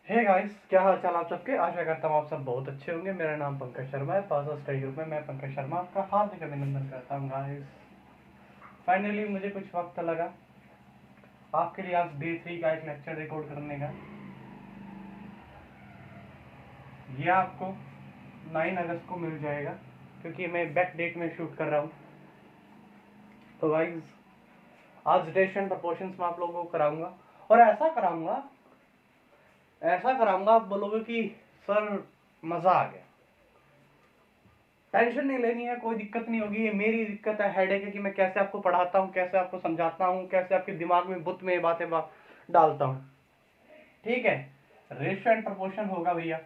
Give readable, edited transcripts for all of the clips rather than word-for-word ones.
Hey guys, क्या हाल चाल आप सबके। आशा करता हूँ आप सब बहुत अच्छे होंगे। मेरा नाम पंकज शर्मा है। पास स्टडी ग्रुप में मैं पंकज शर्मा आपका हार्दिक अभिनंदन करता हूँ गाइस। फाइनली मुझे कुछ वक्त लगा आपके लिए आज डे 3 का एक लेक्चर रिकॉर्ड करने का। ये आपको 9 अगस्त को मिल जाएगा क्योंकि मैं बैक डेट में शूट कर रहा हूँ। तो गाइस आज डेशन प्रपोर्शंस में आप लोगों को कराऊंगा और ऐसा कराऊंगा आप बोलोगे कि सर मजा आ गया। टेंशन नहीं लेनी है, कोई दिक्कत नहीं होगी। ये मेरी दिक्कत है, हेडेक है कि मैं कैसे आपको पढ़ाता हूँ, कैसे आपको समझाता हूँ, कैसे आपके दिमाग में बुत में बातें डालता हूँ। ठीक है, रेशियो एंड प्रोपोर्शन होगा भैया,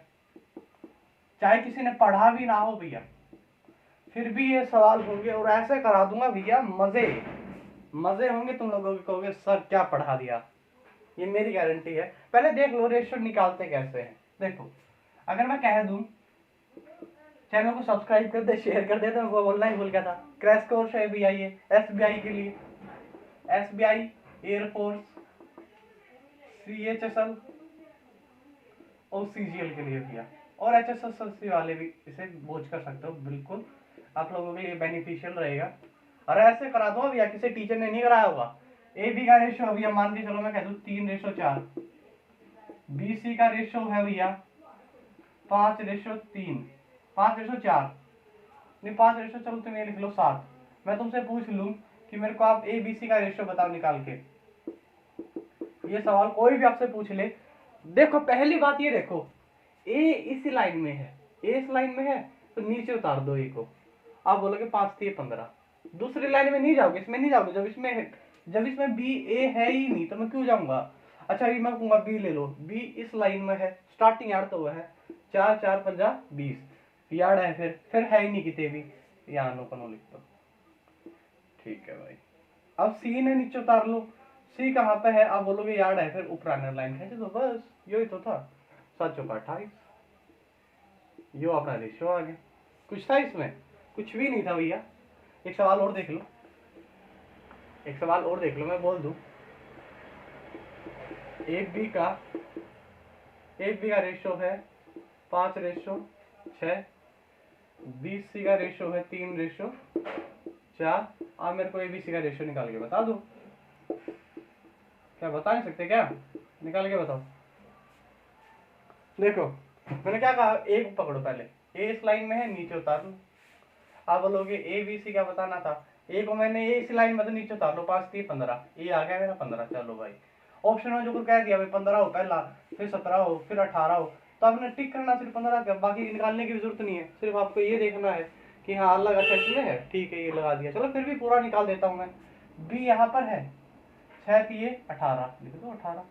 चाहे किसी ने पढ़ा भी ना हो भैया, फिर भी ये सवाल होंगे और ऐसे करा दूंगा भैया, मजे मजे होंगे। तुम लोगों को कहोगे सर क्या पढ़ा दिया, ये मेरी गारंटी है। पहले देख लो रेशियो निकालते कैसे हैं। देखो, अगर मैं कह दूं चैनल को सब्सक्राइब कर दे, शेयर कर दे, तो वो बोलना ही भूल गया था। क्रैश कोर्स है भैया ये एसबीआई के लिए, एसबीआई, एयरफोर्स, सीएचएसएल और सीजीएल के लिए भैया, और एचएसएसएलसी वाले भी इसे बोझ कर सकते हो। बिल्कुल आप लोगों के लिए बेनिफिशियल रहेगा। और ऐसे करा दो भैया, किसी टीचर ने नहीं कराया होगा। ए बी का रेशियो भैया मान के चलो, मैं कह दूं 3:4। बी सी का रेशियो है भैया 5:3, 5:4 नहीं, 5:, चलो तुम ये लिख लो 7। मैं तुमसे पूछ लूं कि मेरे को आप ए बी सी का रेशियो बताओ निकाल के, ये सवाल कोई भी आपसे पूछ ले। देखो पहली बात ये देखो, ए इस लाइन में है, ए इस लाइन में है तो नीचे उतार दो ए को। आप बोलोगे 5×3=15। दूसरी लाइन में नहीं जाओगे, इसमें नहीं जाओगे। जब इसमें बी ए है ही नहीं तो मैं क्यों जाऊंगा। अच्छा ये मैं कहूंगा बी ले लो, बी इस लाइन में है, स्टार्टिंग यार्ड तो वो है 4×4=50 यार्ड है, फिर है ही नहीं कितने भी, यहाँ नो पनो लिख दो। ठीक है भाई, अब सी ने नीचे उतार लो। सी कहाँ पे है, आप बोलोगे यार्ड है, फिर ऊपर आने लाइन खींच दो, बस यही तो था। 7×4=28, यो अपना रेशियो आ गया। कुछ था इसमें, कुछ भी नहीं था भैया। एक सवाल और देख लो, एक सवाल और देख लो, मैं बोल दूं। एक बी का रेशियो है 5:6। बी सी का रेशियो है 3:4। आप मेरे को एबीसी का रेशियो निकाल के बता दो। क्या बता नहीं सकते क्या, निकाल के बताओ। देखो मैंने क्या कहा, एक पकड़ो पहले, ए इस लाइन में है, नीचे उतार लो। आप बोलोगे ए बी सी क्या बताना था, ए को मैंने ए इस लाइन में तो नीचे उतार लो, 5×3=15, ए आ गया मेरा 15। चलो भाई, ऑप्शन में जो कुछ कह दिया भाई 15 हो पहला, फिर 17 हो, फिर 18 हो, तो आपने टिक करना सिर्फ 15 का, बाकी निकालने की भी जरूरत नहीं है। सिर्फ आपको ये देखना है कि हाँ अलग अच्छा इसमें है, ठीक है ये लगा दिया। चलो फिर भी पूरा निकाल देता हूँ मैं। बी यहाँ पर है 6×3=18, लिख दो 18।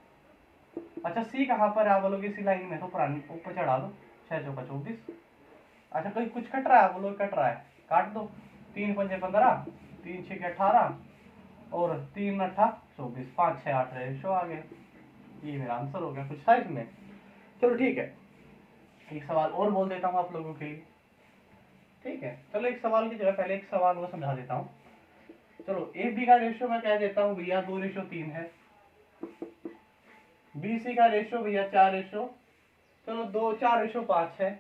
अच्छा सी कहाँ पर है, आप बोलोगे इसी लाइन में, तो ऊपर चढ़ा दो, 6×4=24। अच्छा कोई कुछ कट रहा है, बोलो कट रहा है, काट दो। 3×5=15, 3×6=18 और 3×8=24, 5×6=8 रेशो आ गया। ये मेरा आंसर हो गया। कुछ था इसमें, चलो ठीक है। एक सवाल और बोल देता हूँ आप लोगों के लिए, ठीक है। चलो एक सवाल की जगह पहले एक सवाल को समझा देता हूँ। चलो ए बी का रेशियो मैं कह देता हूँ भैया 2:3 है। बी सी का रेशियो भैया 4, चलो 4:5 है।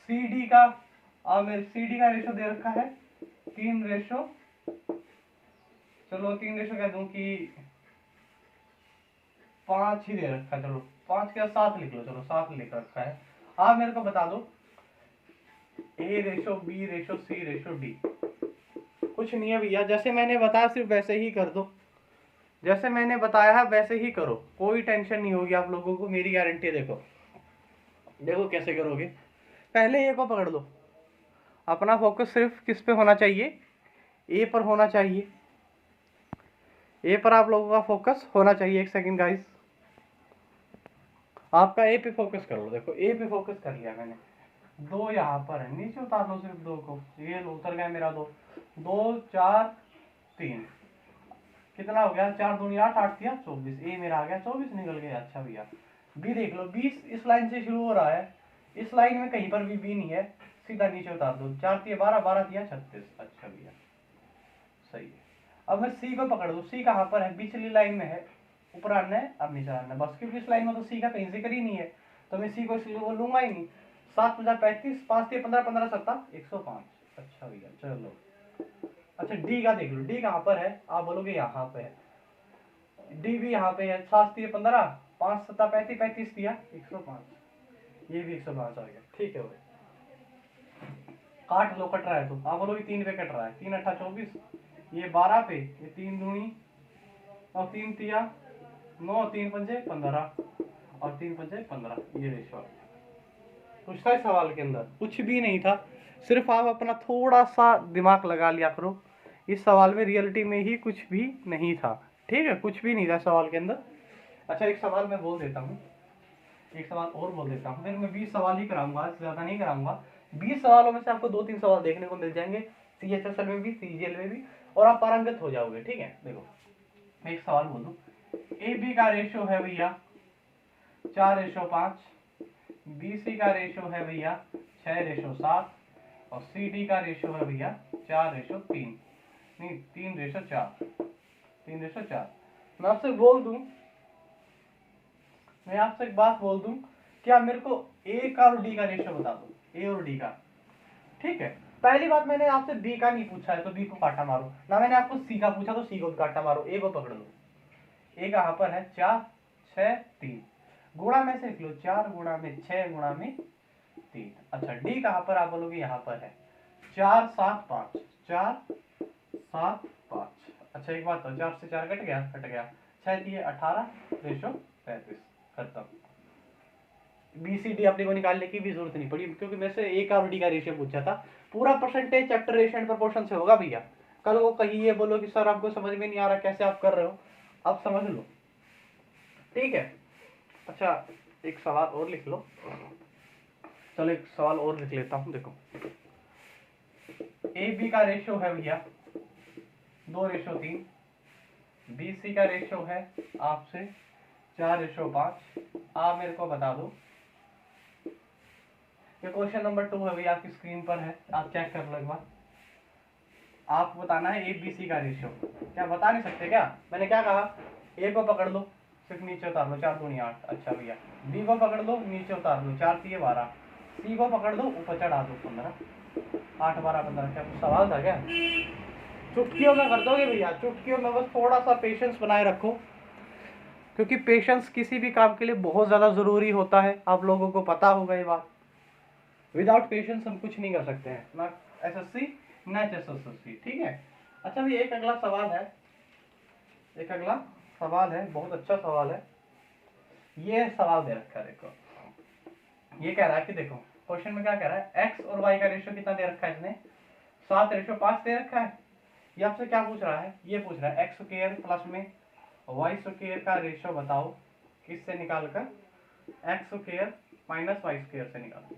सी डी का रेशियो दे रखा है 3, चलो 3 कह दूं कि 5 ही दे रखा है। चलो 5 क्या 7 लिख लो, चलो 7 लिख रखा है। आप मेरे को बता दो A:B:C:D। कुछ नहीं है भैया, जैसे मैंने बताया सिर्फ वैसे ही कर दो, जैसे मैंने बताया है वैसे ही करो, कोई टेंशन नहीं होगी आप लोगों को, मेरी गारंटी है। देखो कैसे करोगे। पहले ए को पकड़ लो, अपना फोकस सिर्फ किस पे होना चाहिए, ए पर होना चाहिए। ए पर आप लोगों का फोकस होना चाहिए। एक सेकंड गाइस, आपका ए पे फोकस कर लो। देखो ए पे फोकस कर लिया मैंने, 2 यहाँ पर है, नीचे उतार लो सिर्फ 2 को, ये लो उतर गया मेरा 2, 2, 4, 3, कितना हो गया, 4×2=8, 8×3=24, ए मेरा आ गया 24 निकल गया। अच्छा भैया बी देख लो, 20 इस लाइन से शुरू हो रहा है, इस लाइन में कहीं पर भी बी नहीं है, सीधा नीचे उतार दो, 4×3=12, 12×3=36। अच्छा भैया सही है। अब मैं सी को पकड़ दो, सी कहाँ पर है, पिछली लाइन में है, ऊपर आना है अब नीचे आना है बस, क्योंकि इस लाइन में तो सी का कहीं जिक्र ही नहीं है, तो मैं सी को इसलिए लूंगा ही नहीं। 7 50 35, 5 3 15, 15 7 105। अच्छा भैया चलो। अच्छा डी का देख लो, डी कहाँ पर है, आप बोलोगे यहाँ पे है, डी भी यहाँ पे है। 7 3 15, 5 7 35, 35 दिया 105, ये भी 105 आ गया। ठीक है भाई, काट लो, कट रहा है तो आप बोलोगे 3 पे कट रहा है, 3 8 24, ये 12 पे, ये 3 दूनी और 3 तिया 9, 3 पंजे 15 और 3 पंजे 15, ये रेशो। कुछ था इस सवाल के अंदर? कुछ भी नहीं था, सिर्फ आप अपना थोड़ा सा दिमाग लगा लिया करो। इस सवाल में रियलिटी में ही कुछ भी नहीं था, ठीक है, कुछ भी नहीं था सवाल के अंदर। अच्छा एक सवाल मैं बोल देता हूँ, एक सवाल और बोल देता हूँ, फिर मैं 20 सवाल ही कराऊंगा, ज़्यादा नहीं कराऊंगा। 20 सवालों में से आपको 2-3 सवाल देखने को मिल जाएंगे, CHSL में भी, CGL में भी, और आप पारंगत हो जाओगे। ठीक है, देखो मैं एक सवाल बोल दूँ, AB का रेशो है भैया 4:5, BC का रेशो है भैया 6:7, और CD का रेशो है भैया 4:3, नहीं 3:4, 3:4। मैं आपसे बोल दूं, मैं आपसे एक बात बोल दूं, क्या मेरे को ए का और डी का रेशियो बता दो, ए और डी का। ठीक है, पहली बात मैंने आपसे बी का नहीं पूछा है तो बी को काटा मारो ना, मैंने आपको सी का पूछा तो सी को काटा मारो, ए को पकड़ लो। ए कहाँ पर है 4 6 3, गुणा में से लिख लो 4 गुणा में 6 गुणा में 3। अच्छा डी कहाँ पर, आप बोलोगे यहाँ पर है 4 7 5, 4 7 5। अच्छा एक बात तो 4 से 4 कट गया, 6 दिए 18 रेशो 35, खत्म। BCD अपने को निकालने की भी जरूरत नहीं पड़ी, क्योंकि मैं से ए का और डी का रेशियो पूछा था। पूरा percentage chapter ratio and proportion से होगा भैया। कल वो कहीं ये बोलो कि सर आपको समझ में नहीं आ रहा, कैसे आप कर रहे हो, अब समझ लो। ठीक है, अच्छा एक सवाल और लिख लो, चलो एक सवाल और लिख लेता हूँ। देखो ए बी का रेशियो है भैया 2:3, BC का रेशियो है आपसे 4:5। आप मेरे को बता दो, ये क्वेश्चन नंबर 2 है भैया, आपकी स्क्रीन पर है, आप चेक कर लो एक बार। आपको बताना है ए बी सी का रेशियो। क्या बता नहीं सकते क्या? मैंने क्या कहा, ए को पकड़ लो सिर्फ नीचे उतार लो, 4 दूनी 8। अच्छा भैया, बी को पकड़ लो नीचे उतार लो, 4 3 12। सी को पकड़ लो ऊपर चढ़ा दो 15, 8 12 15। क्या कुछ सवाल था क्या? चुटकियों में कर दोगे भैया, चुटकियों में। बस थोड़ा सा पेशेंस बनाए रखो, क्योंकि पेशेंस किसी भी काम के लिए बहुत ज़्यादा ज़रूरी होता है, आप लोगों को पता होगा ये बात। विदाउट पेशेंस हम कुछ नहीं कर सकते हैं, ना SSC ना HSSC। ठीक है, अच्छा भी एक अगला सवाल है, एक अगला सवाल है, बहुत अच्छा सवाल है। ये सवाल दे रखा है, देखो ये कह रहा है कि देखो क्वेश्चन में क्या कह रहा है, x और y का रेशियो कितना दे रखा है इसने, 7:5 दे रखा है। ये आपसे क्या पूछ रहा है, ये पूछ रहा है x स्क्वायर प्लस में y स्क्वायर का रेशियो बताओ, किससे निकाल कर, x square minus y square से निकालो।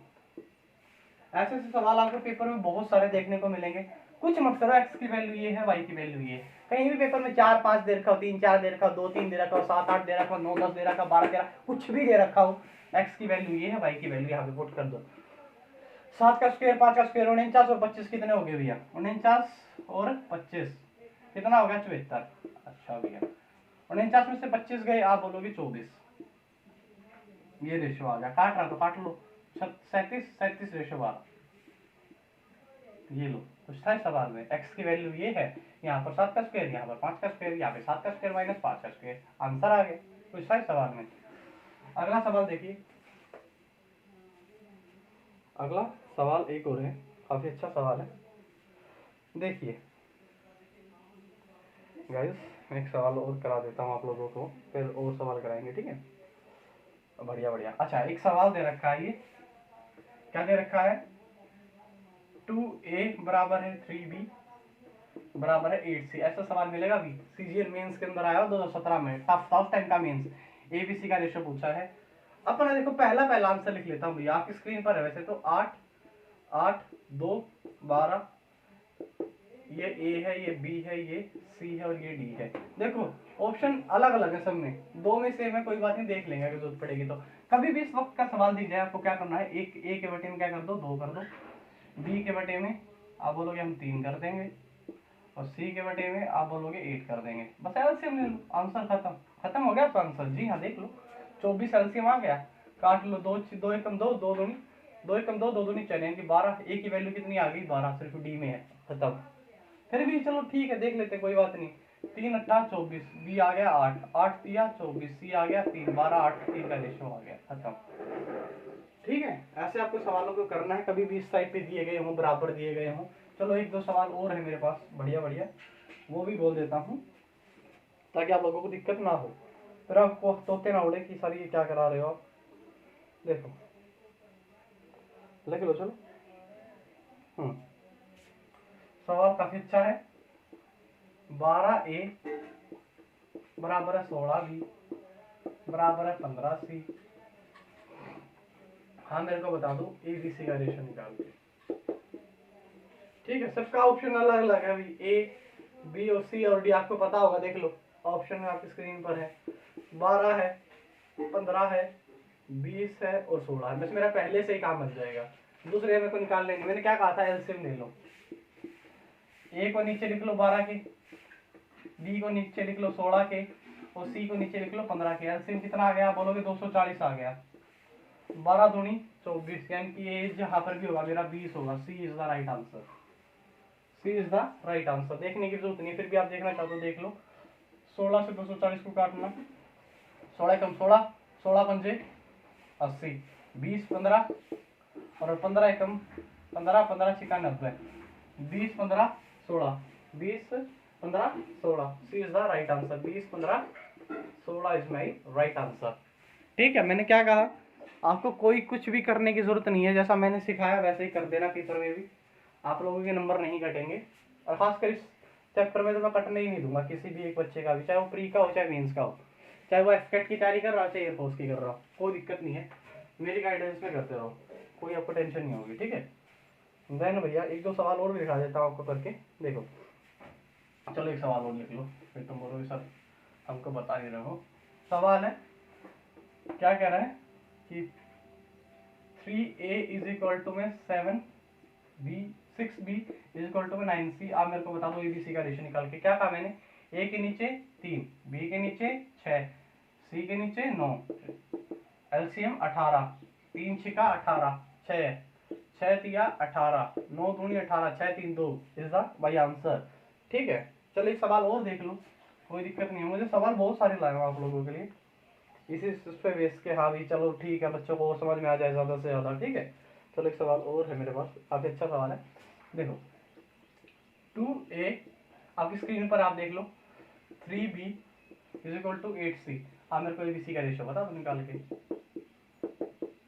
ऐसे ऐसे सवाल आपको पेपर में बहुत सारे देखने को मिलेंगे। कुछ मत करो, x की वैल्यू ये है, y की वैल्यू ये है। कहीं भी पेपर में 4 5 दे रखा हो, 3 4 दे रखा हो, 2 3 दे रखा हो, 7 8 दे रखा हो, 9 10 दे रखा हो, 12 13 कुछ भी दे रखा हो, x की वैल्यू ये है, y की वैल्यू यहाँ पे पुट कर दो। 7 का स्क्वायर 5 का स्क्वायर 49, और 25 कितने हो गए भैया, 49 और 25 कितना हो गया, 74। अच्छा भैया 49 में से 25 गए, आप बोलोगे 24, ये रेशियो आ गया। काट रहा तो काट लो, 37 37 रेशियो 12। ये लो, कुछ था इस सवाल में, x की वैल्यू ये है, यहाँ पर 7 का स्क्वायर, यहाँ पर 5 का स्क्वायर, यहाँ पे 7 का स्क्वायर माइनस 5 का स्क्वायर, आंसर आ गया। कुछ था इस सवाल में। अगला सवाल देखिए, अगला सवाल एक और है, काफी अच्छा सवाल है। देखिए गाइस, मैं एक सवाल और करा देता हूँ आप लोगों को, फिर और सवाल कराएंगे। ठीक है, बढ़िया बढ़िया। अच्छा एक सवाल दे रखा है, ये क्या दे रखा है, 2a बराबर है 3b बराबर है 8c। ऐसा सवाल मिलेगा भी, CGL मेंस के अंदर आया 2017 में, टफ टाइम का मेंस, ABC का रेशियो पूछा है। अपना देखो पहला आंसर लिख लेता हूँ भैया, आपकी स्क्रीन पर है वैसे तो, 8 8 2 12, ये A है, ये B है, ये C है और ये D है। देखो ऑप्शन अलग अलग है सब में, दो में सेम है, कोई बात नहीं, देख लेंगे अगर जरूरत पड़ेगी तो। कभी भी इस वक्त का सवाल दिख जाए, आपको क्या करना है, एक A के बटे में क्या कर दो, 2 कर दो, B के बटे में आप बोलोगे हम 3 कर देंगे, और C के बटे में आप बोलोगे 8 कर देंगे। बस एलसीएम ले लो, आंसर खत्म, खत्म हो गया तो आंसर। जी हाँ देख लो 24 एलसीएम आ गया, काट लो, दो दो एकम दो, दो दूनी दो एकम दो, दो दूनी 4 यानी कि 12। ए की वैल्यू कितनी आ गई 12, सिर्फ डी में है। खत्म। फिर भी चलो ठीक है देख लेते, कोई बात नहीं। 3 अट्ठा 24, बी आ गया 8, 8 दिया 24, सी आ गया 3, 12 8 3 का रेशो आ गया। खत्म। ठीक है, ऐसे आपको सवालों को करना है, कभी भी इस साइड पे दिए गए हों, बराबर दिए गए हों। चलो एक दो सवाल और है मेरे पास बढ़िया बढ़िया, वो भी बोल देता हूँ ताकि आप लोगों को दिक्कत ना हो, फिर आपको तोते ना उड़े कि सर ये क्या करा रहे हो आप। देखो लिख लो चलो। सवाल काफी अच्छा है। 12A बराबर है 16B बराबर है 15C। हाँ मेरे को बता दो ABC का रेशो निकाल के। ठीक है, सबका ऑप्शन अलग अलग है अभी, ए बी और सी और डी आपको पता होगा, देख लो ऑप्शन में आपकी स्क्रीन पर है। 12 है, 15 है, 20 है और 16 है। बस मेरा पहले से ही काम बन जाएगा, दूसरे मेरे को निकाल लेंगे। मैंने क्या कहा था, एलसीएम ले लो। ए को नीचे लिख लो 12 के, बी को नीचे लिख लो 16 के और सी को नीचे लिख लो 15 के। एलसीएम कितना आ गया, बोलोगे 240 आ गया। 12 दूनी 24, यानी कि ये जहां पर भी होगा मेरा 20 होगा। C is the right answer. C is the right answer. देखने की जरूरत नहीं, फिर भी आप देखना चाहते हो देख लो। 16 से 240 को काटना, 16 कम 16, 16 पंजे 80, 20 15 और 15 एकम 15, 15 छिका 90, 20 15 16, 20 15 16। C is the right answer. 20 15 16 is my right answer. ठीक है, मैंने क्या कहा, आपको कोई कुछ भी करने की जरूरत नहीं है, जैसा मैंने सिखाया वैसे ही कर देना। पेपर में भी आप लोगों के नंबर नहीं कटेंगे, और खासकर इस चैप्टर में तो मैं कटने ही नहीं दूंगा किसी भी एक बच्चे का भी, चाहे वो प्री का हो चाहे मेंस का हो, चाहे वो एफकेट की तैयारी कर रहा हो चाहे एयरफोर्स की कर रहा हो, कोई दिक्कत नहीं है। मेरी गाइडेंस में करते रहो, कोई आपको टेंशन नहीं होगी। ठीक है, देन भैया एक दो सवाल और भी दिखा देता हूँ आपको करके, देखो। चलो एक सवाल और लिख लो, फिर तुम बोलोगे सर हमको बता नहीं रहे हो। सवाल है, क्या कह रहा है कि 3A इज इक्वल टू में 7B 6B is equal to में 9C। आप मेरे को बता दो ABC का रेशो निकाल के। क्या कहा मैंने, A के नीचे 3, B के नीचे 6, C के नीचे 9, एलसीएम 18, 3 छिका 18, 6 तिया 18, 9 दूनी 18, 6 3 2 इज द बाई आंसर। ठीक है, चलो एक सवाल और देख लो, कोई दिक्कत नहीं है, मुझे सवाल बहुत सारे लाए आप लोगों के लिए इसी पे बेस के। हाँ भी चलो ठीक है, बच्चों को समझ में आ जाए ज़्यादा से ज़्यादा। ठीक है, चलो एक सवाल और है मेरे पास, काफ़ी अच्छा सवाल है। देखो 2A आपकी स्क्रीन पर आप देख लो, 3B is equal to 8C। आप मेरे को ABC का रेशो बता दो,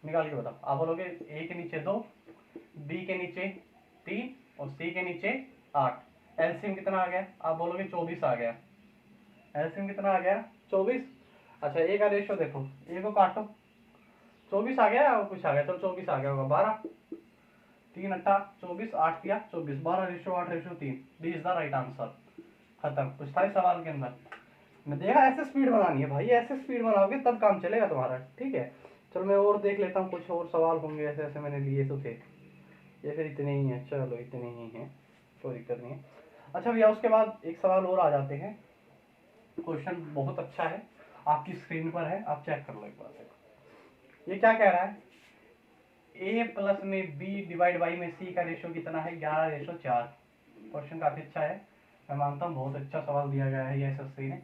निकाल के बताओ। आप बोलोगे A के नीचे 2, B के नीचे 3 और C के नीचे 8। एलसीएम कितना आ गया, आप बोलोगे 24 आ गया। एलसीएम कितना आ गया 24। अच्छा ए का रेशो देखो, ए को काटो, 24 आ गया और कुछ आ गया, चलो 24 आ गया होगा। 12 3 अट्ठा 24, 8 किया 24, 12 ratio 8 ratio 3। D is the right answer. खत्म। कुछ था इस सवाल के अंदर, मैं देखा ऐसे स्पीड बनानी है भाई, ऐसे स्पीड बनाओगे तब काम चलेगा तुम्हारा। ठीक है, चलो मैं और देख लेता हूँ, कुछ और सवाल होंगे ऐसे ऐसे मैंने लिए तो थे, ये फिर इतने ही हैं। चलो इतने ही हैं, कोई दिक्कत नहीं है। अच्छा भैया उसके बाद एक सवाल और आ जाते हैं, क्वेश्चन बहुत अच्छा है, आपकी स्क्रीन पर है, आप चेक कर लो एक बार। ये क्या कह रहा है, ए प्लस में बी डिवाइड बाई में सी का रेशो कितना है, 11 रेशो 4। क्वेश्चन काफी अच्छा है, मैं मानता हूँ बहुत अच्छा सवाल दिया गया है ये एसएससी ने।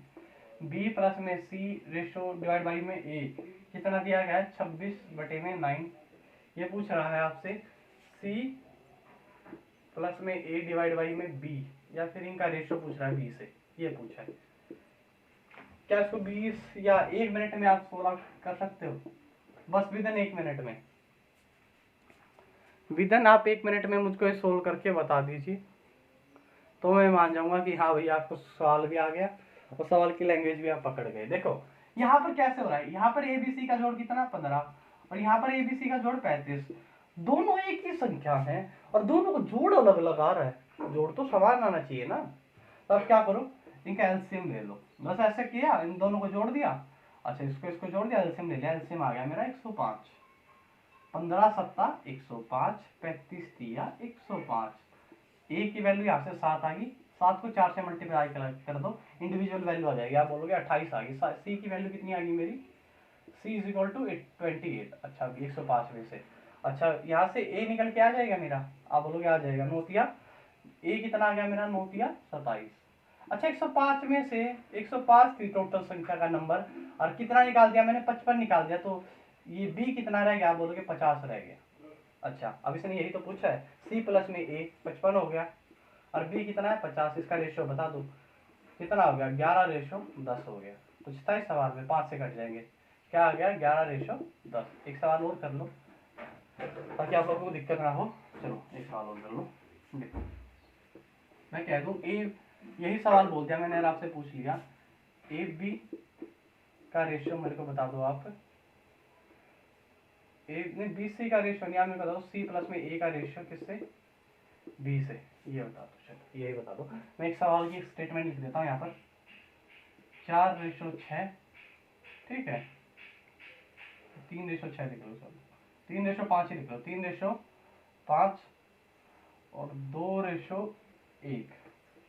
बी प्लस में सी रेशो डिवाइड बाई में ए कितना दिया गया है, 26/9। ये पूछ रहा है आपसे सी प्लस में ए डिवाइड बाई में बी, या फिर इनका रेशो पूछ रहा है बी से, ये पूछा है। क्या इसको 20 या 1 मिनट में आप सोल्व कर सकते हो, बस विदिन 1 मिनट में, विदिन आप 1 मिनट में मुझको ये सोल्व करके बता दीजिए, तो मैं मान जाऊंगा कि हाँ भैया आपको सवाल भी आ गया और सवाल की लैंग्वेज भी आप पकड़ गए। देखो यहाँ पर कैसे हो रहा है, यहाँ पर एबीसी का जोड़ कितना 15 और यहाँ पर एबीसी का जोड़ 35, दोनों एक ही संख्या है और दोनों को जोड़ अलग अलग आ रहा है, जोड़ तो समान आना चाहिए ना। तो अब क्या करो, इनका एलसीएम ले लो, बस ऐसे किया, इन दोनों को जोड़ दिया। अच्छा इसको जोड़ दिया, एलसीएम ले लिया, एलसीएम आ गया मेरा 105, 15 सत्ता 105, 35 तिया 105। ए की वैल्यू यहाँ से 7 आ गई, 7 को 4 से मल्टीप्लाई कर दो, इंडिविजुअल वैल्यू आ जाएगी। आप बोलोगे 28 आ गई। सी की वैल्यू कितनी आ गई मेरी, सी इज इक्वल टू 28। अच्छा 105 में से, अच्छा यहाँ से ए निकल के आ जाएगा मेरा, आप बोलोगे आ जाएगा। नोतिया ए कितना आ गया मेरा, नोतिया 27। अच्छा 105 में से 105 थी टोटल संख्या का नंबर, और कितना निकाल दिया मैंने, 55 निकाल दिया, तो ये बी कितना रह गया, आप बोलोगे 50 रह गया। अच्छा अब इसने यही तो पूछा है, सी प्लस में ए 55 हो गया, और बी कितना है 50, इसका रेशियो बता दो कितना हो गया, 11:10 हो गया। कुछ था इस सवाल में, 5 से कट जाएंगे, क्या आ गया 11:10। एक सवाल और कर लो ताकि आप लोगों को दिक्कत ना हो। चलो एक सवाल और कर लो। देखो मैं कह दूं ए, यही सवाल बोल दिया मैंने, आपसे पूछ लिया ए बी का रेशियो मेरे को बता दो आप, ए ने बी सी का रेशियो नहीं, आप मेरे को बता दो सी प्लस में ए का रेशियो किससे, बी से, ये बता दो। चलो यही बता दो। मैं एक सवाल की स्टेटमेंट लिख देता हूँ यहाँ पर, 4:6, ठीक है, 3:6 लिख लो, चलो 3:5 ही लिख लो, 3:5 और 2:1,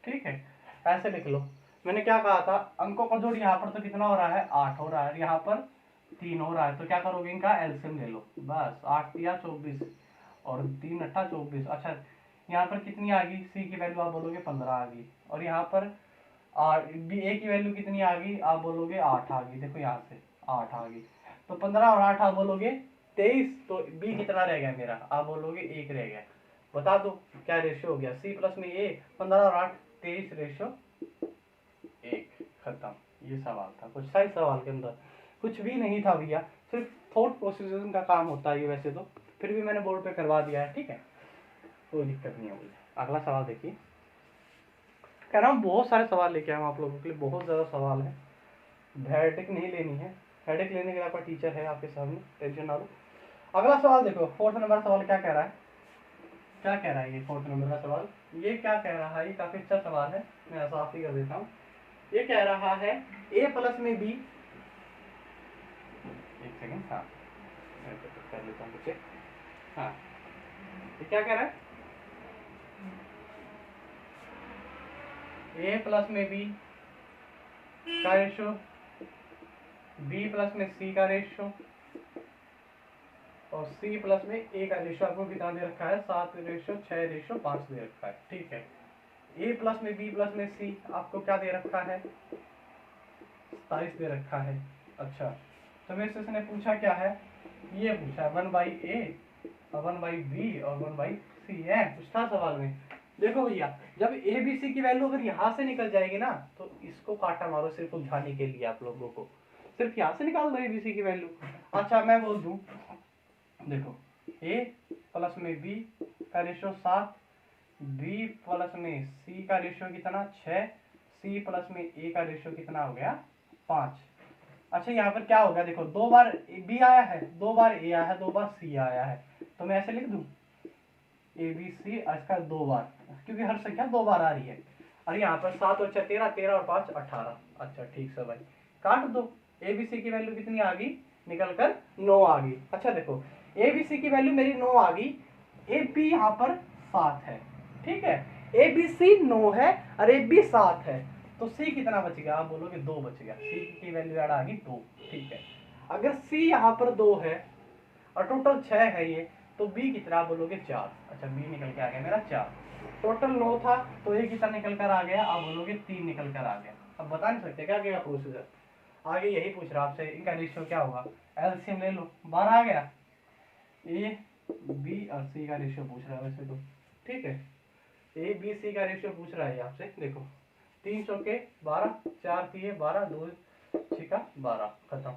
ठीक है, ऐसे लिख लो। मैंने क्या कहा था, अंकों का जोड़ यहाँ पर तो कितना हो रहा है, 8 हो रहा है, यहाँ पर 3 हो रहा है, तो क्या करोगे इनका एलसीएम ले लो, बस 8 या 24 और 3 8 24। अच्छा यहाँ पर कितनी आ गई, सी की वैल्यू आप बोलोगे 15 आ गई, और यहाँ पर बी ए की वैल्यू कितनी आ गई, आप बोलोगे 8 आ गई। देखो यहाँ से 8 आ गई, तो 15 और 8 आप बोलोगे 23, तो बी कितना रह गया मेरा, आप बोलोगे 1 रह गया। बता दो क्या रेशियो हो गया, सी प्लस में ए 15 और 8 23:1, खत्म। ये सवाल था, कुछ था इस सवाल के अंदर, कुछ भी नहीं था भैया, सिर्फ थॉट प्रोसेसिंग का काम होता है ये वैसे तो, फिर भी मैंने बोर्ड पे करवा दिया है, ठीक है, कोई दिक्कत नहीं है मुझे। अगला सवाल देखिए, कह रहा हूँ बहुत सारे सवाल लेके आया हूँ आप लोगों के लिए, बहुत ज़्यादा सवाल है, हेडेक नहीं लेनी है, हेडेक लेने के लिए आपका टीचर है आपके सामने, टेंशन ना लो। अगला सवाल देखो, 4th नंबर सवाल क्या कह रहा है, क्या कह रहा है ये 4th नंबर का सवाल, ये क्या कह रहा है, ये काफ़ी अच्छा सवाल है, मैं साफ ही कर देता हूँ। ये कह रहा है ए प्लस में बी, एक सेकेंड, हाँ मैं कर लेता हूँ बच्चे, हाँ ये क्या कह रहा है, ए प्लस में बी का रेशियो, बी प्लस में सी का रेशियो, और सी प्लस में ए का रेशियो आपको कितना दे रखा है, 7:6:5 दे रखा है, ठीक है। ए प्लस में बी प्लस में सी आपको क्या दे रखा है, 27 दे रखा है। अच्छा तो मेरे से इसने पूछा क्या है, ये पूछा 1/a और 1/b और 1/c है, कुछ था सवाल में। देखो भैया जब ए बी सी की वैल्यू अगर यहाँ से निकल जाएगी ना, तो इसको काटा मारो सिर्फ उलझाने के लिए, आप लोगों को सिर्फ यहाँ से निकाल दो ए बी सी की वैल्यू। अच्छा मैं बोल दूं, देखो a प्लस में b का रेशियो 7, b प्लस में c का रेशियो कितना 6, c प्लस में a का रेशियो कितना हो गया 5। अच्छा यहाँ पर क्या होगा, देखो 2 बार b आया है, 2 बार a आया है, 2 बार c आया है, तो मैं ऐसे लिख दूं ए बी सी, इसका 2 बार, क्योंकि हर संख्या 2 बार आ रही है, और यहाँ पर 7 और 6 13, 13 और 5 18। अच्छा ठीक से भाई काट दो, ए बी सी की वैल्यू कितनी आ गई, निकल कर 9 आ गई। अच्छा देखो ए बी सी की वैल्यू मेरी 9 आ गई, ए बी यहाँ पर 7 है, ठीक है, ए बी सी 9 है और ए बी 7 है, तो सी कितना बच गया, आप बोलोगे 2 बच गया, सी की वैल्यू आ गई 2, ठीक है। अगर सी यहाँ पर 2 है और टोटल 6 है ये, तो बी कितना बोलोगे 4। अच्छा बी निकल के आ गया मेरा 4, टोटल 9 था तो ये कितना निकल कर आ गया, आप बोलोगे 3 निकल कर आ गया। अब बता नहीं सकते क्या क्या प्रोसीजर, आगे यही पूछ रहा आपसे, इनका रेशियो क्या होगा, एलसीएम ले लो, 12 आ गया, ए बी और सी का रेशियो पूछ रहा है वैसे तो, ठीक है, ए बी सी का रेशियो पूछ रहा है आपसे। देखो 3 चौके 12, 4 3 12, 2 6 12, खत्म,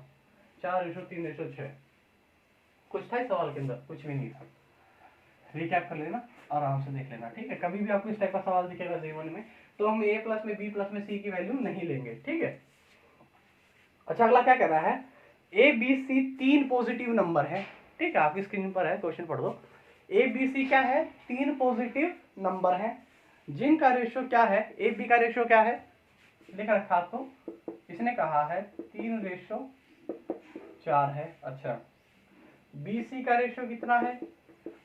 4:3:6। कुछ था इस सवाल के अंदर, कुछ भी नहीं था, रिकैप कर लेना, आराम से देख लेना, ठीक है। कभी भी आपको इस टाइप का सवाल दिखेगा जीवन में, तो हम ए प्लस में बी प्लस में सी की वैल्यू नहीं लेंगे, ठीक है। अच्छा अगला क्या कह रहा है, A B C 3 positive number है, ठीक है, आपकी स्क्रीन पर है, क्वेश्चन पढ़ दो। ए बी सी क्या है, 3 पॉजिटिव नंबर है, जिनका रेशियो क्या है, ए बी का रेशियो क्या है, लिख रखा, तो इसने कहा है 3:4 है। अच्छा बी सी का रेशियो कितना है,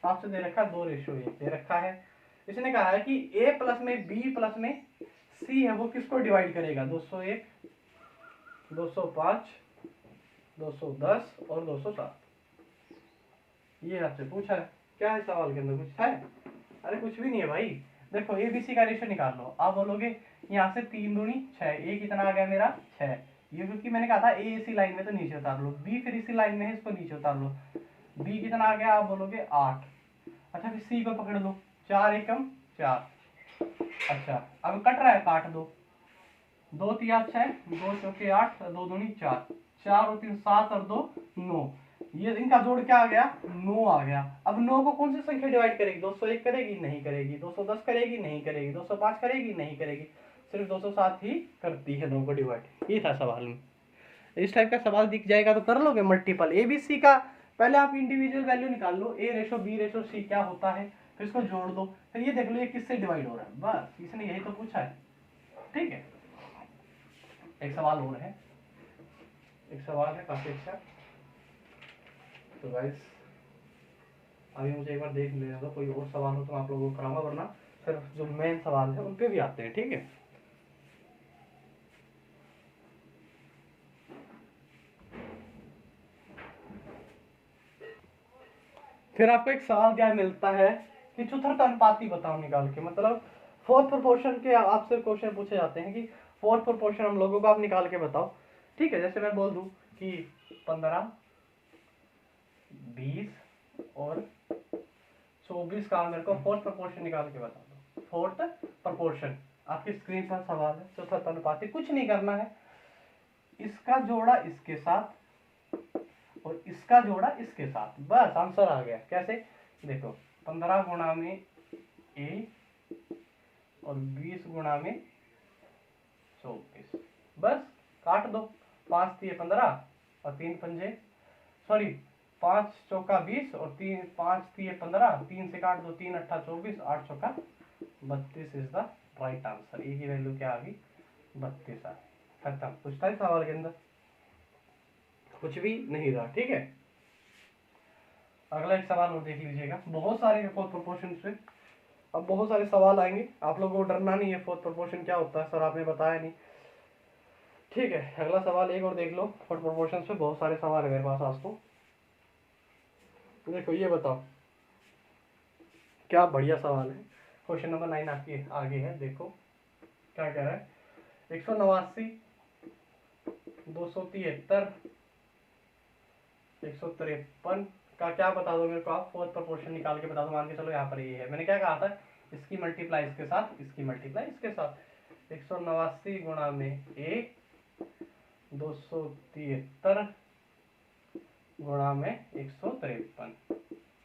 आपसे दे रखा 2:1 दे रखा है। इसने कहा है कि ए प्लस में बी प्लस में सी है वो किसको डिवाइड करेगा, 201, 205, 210 और 207। ये आपसे पूछा है, क्या है सवाल के अंदर, कुछ है? अरे कुछ भी नहीं है भाई। देखो एबीसी का रेशियो निकाल लो। आप बोलोगे यहाँ से 3 दूनी 6, ए कितना आ गया मेरा 6। ये क्योंकि मैंने कहा था ए इसी लाइन में तो नीचे उतार लो, बी फिर इसी लाइन में है इसको नीचे उतार लो, बी कितना आ गया आप बोलोगे 8। अच्छा फिर सी को पकड़ लो, 4 एकम 4। अच्छा अब कट रहा है, काट दो, 2 तिया 6, 2 चौके 8, 2 दूनी 4, 4 और 3 7 और 2 9। ये इनका जोड़ क्या आ गया, 9 आ गया। अब 9 को कौन सी संख्या डिवाइड करेगी, 201 करेगी, नहीं करेगी, 210 करेगी, नहीं करेगी, 205 करेगी, नहीं करेगी, सिर्फ 207 ही करती है 9 को डिवाइड। ये था सवाल में। इस टाइप का सवाल दिख जाएगा तो कर लोगे मल्टीपल। एबीसी का पहले आप इंडिविजुअल वैल्यू निकाल लो, ए रेशो बी रेशो सी क्या होता है, फिर इसको जोड़ दो, फिर ये देख लो ये किससे डिवाइड हो रहा है, बस इसने यही तो पूछा है। ठीक है, एक सवाल और है, एक सवाल है काफी अच्छा। तो गाइस अभी मुझे एक बार देख लेने दो, कोई और सवाल हो तो आप लोगों को कराऊंगा, वरना सिर्फ जो मेन सवाल है उन पे भी आते हैं। ठीक है, फिर आपको एक सवाल क्या मिलता है कि चतुर्थ अनुपाती बताओ निकाल के, मतलब फोर्थ प्रोपोर्शन के आपसे क्वेश्चन पूछे जाते हैं कि फोर्थ प्रोपोर्शन हम लोगों को आप निकाल के बताओ। ठीक है, जैसे मैं बोल दूं कि 15, 20 और 24 का मेरे को फोर्थ प्रोपोर्शन निकाल के बता दो। फोर्थ प्रोपोर्शन आपकी स्क्रीन पर सवाल है, चतुर्थ अनुपाती, कुछ नहीं करना है, इसका जोड़ा इसके साथ और इसका जोड़ा इसके साथ, बस आंसर आ गया। कैसे, देखो 15 गुणा में ए और 20 गुणा में 24, बस काट दो, 5 3 15 और 3 पंजे, सॉरी 5 चौका 20 और 3 5 3 15, 3 से काट दो, 3 8 24, 8 चौका 32 इज द राइट आंसर। ए की वैल्यू क्या आ गई, 32 आ गई। खत्म, पूछता है सवाल के अंदर कुछ भी नहीं रहा। ठीक है, अगला एक सवाल और देख लीजिएगा, बहुत सारे फोर्थ प्रोपोर्शन पे अब बहुत सारे सवाल आएंगे, आप लोगों को डरना नहीं है। फोर्थ प्रोपोर्शन क्या होता है सर आपने बताया नहीं। ठीक है, अगला सवाल एक और देख लो, फोर्थ प्रोपोर्शन पे बहुत सारे सवाल है मेरे पास आज तो। देखो ये बताओ, क्या बढ़िया सवाल है। क्वेश्चन नंबर 9 आपकी आगे है, देखो क्या कह रहा है, 189, 273, 153 का क्या बता दो मेरे को आप, फोर्थ प्रोपोर्शन निकाल के बता दो। मान के चलो यहाँ पर ये है, मैंने क्या कहा था, इसकी मल्टीप्लाई इसके साथ, इसकी मल्टीप्लाई इसके साथ। 189 गुणा में ए, 273 गुणा में 153,